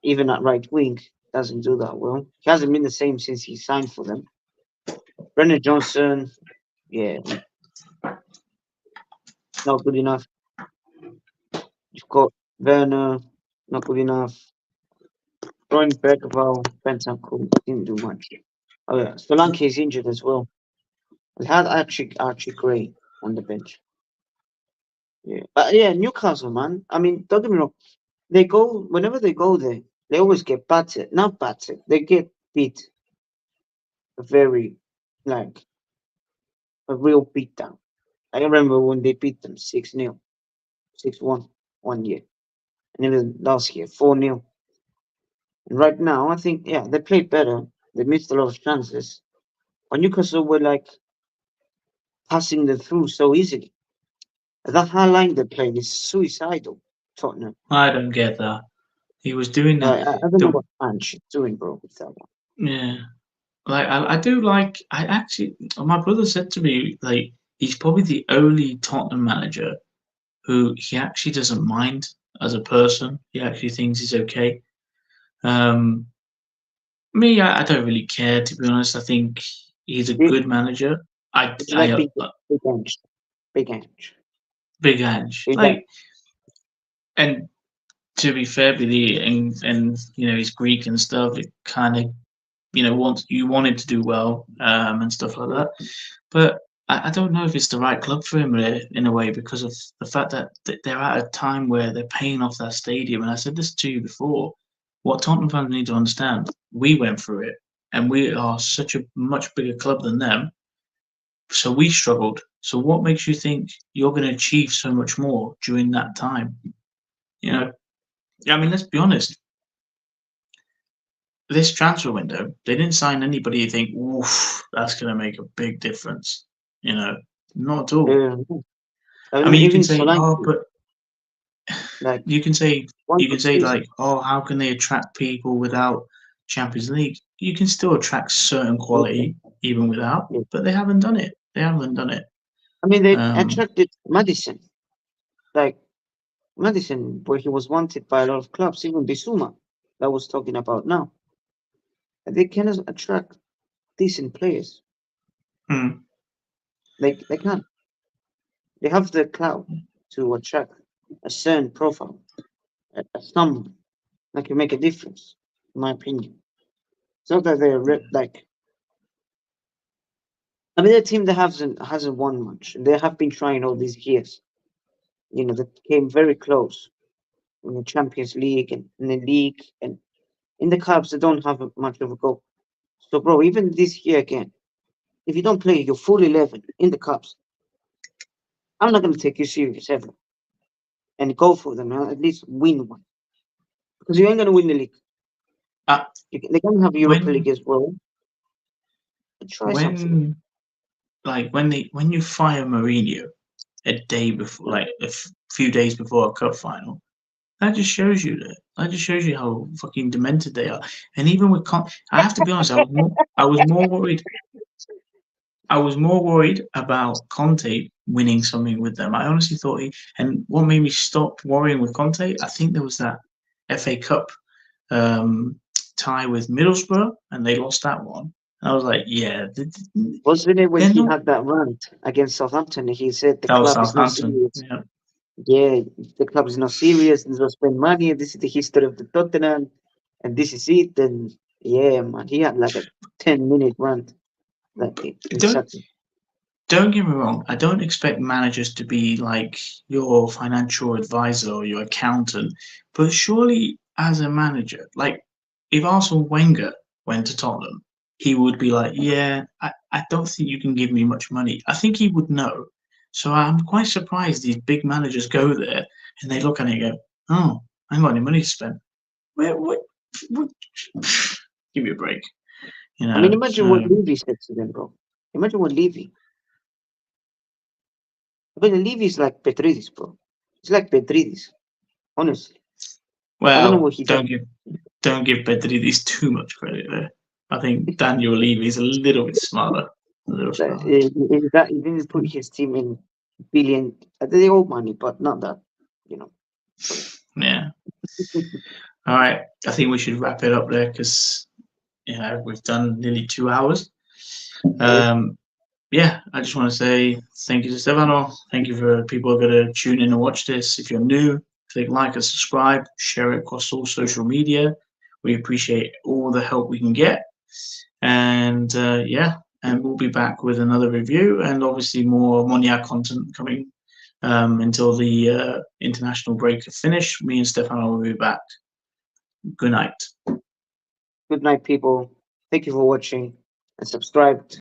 even at right wing, doesn't do that well. He hasn't been the same since he signed for them. Brennan Johnson, yeah, not good enough. You've got Werner, not good enough. Brian Bergvall, Bentancur, didn't do much. Oh yeah, Solanke is injured as well. They had Archie Gray on the bench. Yeah, but yeah, Newcastle, man. I mean, don't get me wrong. They go whenever they go there, they always get battered. Not battered. They get beat very like a real beatdown. I remember when they beat them 6-0, 6-1 one year, and even last year 4-0. And right now, I think they played better. They missed a lot of chances, but Newcastle were like passing them through so easily. That high line they played is suicidal. Tottenham. I don't get that. He was doing I don't know the what Ange is doing, bro, with that one. yeah. Like I do like. I actually, my brother said to me like he's probably the only Tottenham manager who he actually doesn't mind as a person. He actually thinks he's okay. Um, Me, I don't really care to be honest. I think he's a Do good manager. you like big Ange? Big Ange. Big Ange. Do you like Like, and to be fair, with and he's Greek and stuff. It kind of wants you want him to do well and stuff like that. But I don't know if it's the right club for him in a way because of the fact that they're at a time where they're paying off that stadium. And I said this to you before. What Tottenham fans need to understand, we went through it, and we are such a much bigger club than them. So we struggled. So what makes you think you're going to achieve so much more during that time? You know, I mean, let's be honest. This transfer window, they didn't sign anybody you think, oof, that's going to make a big difference. You know, not at all. no. I I mean, mean, you can even say, oh, Solanke, but like you can say, one you can good say season. like, oh, how can they attract people without Champions League? you can still attract certain quality even without, Yeah. but they haven't done it. They haven't done it. I mean, they Um, attracted Madison, like Madison, where he was wanted by a lot of clubs, even Bissouma, that was talking about now. They cannot attract decent players. hmm. They can't. They have the clout to attract a certain profile, someone that can make a difference, in my opinion. It's not that they're like. I mean, the team that hasn't won much. They have been trying all these years. You know, that came very close in the Champions League and in the league and in the clubs that don't have much of a goal. So, bro, even this year again, if you don't play your full 11 in the cups, I'm not going to take you serious ever and go for them and at least win one because you ain't going to win the league. Uh, They can have Europa League when as well. But try something. when when you fire Mourinho a day before, like few days before a cup final, that just shows you how fucking demented they are. And even with I have to be honest, I was more worried. I was more worried about Conte winning something with them. I honestly thought and what made me stop worrying with Conte, I think there was that FA Cup um, tie with Middlesbrough, and they lost that one. And I was like, yeah, Wasn't it when they're he not. had that rant against Southampton? He said the That was club is not Southampton. serious. Yeah, Yeah, the club is not serious. They don't spend money. This is the history of the Tottenham, and this is it. And yeah, man, he had like a 10-minute rant. Like don't exactly. don't get me wrong. I don't expect managers to be like your financial advisor or your accountant, but surely as a manager, like if Arsene Wenger went to Tottenham, he would be like, yeah, I don't think you can give me much money. I think he would know. So I'm quite surprised these big managers go there and they look at it and go, oh, I haven't got any money to spend. What give me a break, I mean, imagine what So Levy said to them, bro. Imagine what Levy. But Levy's like Petridis, bro. It's like Petridis, honestly. I don't know well, what he does. don't give Pedridis too much credit there. I think Daniel Levy is a little bit smarter. A little That, smarter. that he didn't put his team in billion. They owe money, but not that. You know. So Yeah. All right. I think we should wrap it up there because we've done nearly 2 hours. yeah, Yeah, I just want to say thank you to Stefano. Thank you for people who are going to tune in and watch this. If you're new, click like and subscribe, share it across all social media. We appreciate all the help we can get. And and we'll be back with another review and obviously more Moniac content coming until the international break is finished. Me and Stefano will be back. Good night. good night, people. Thank you for watching and subscribe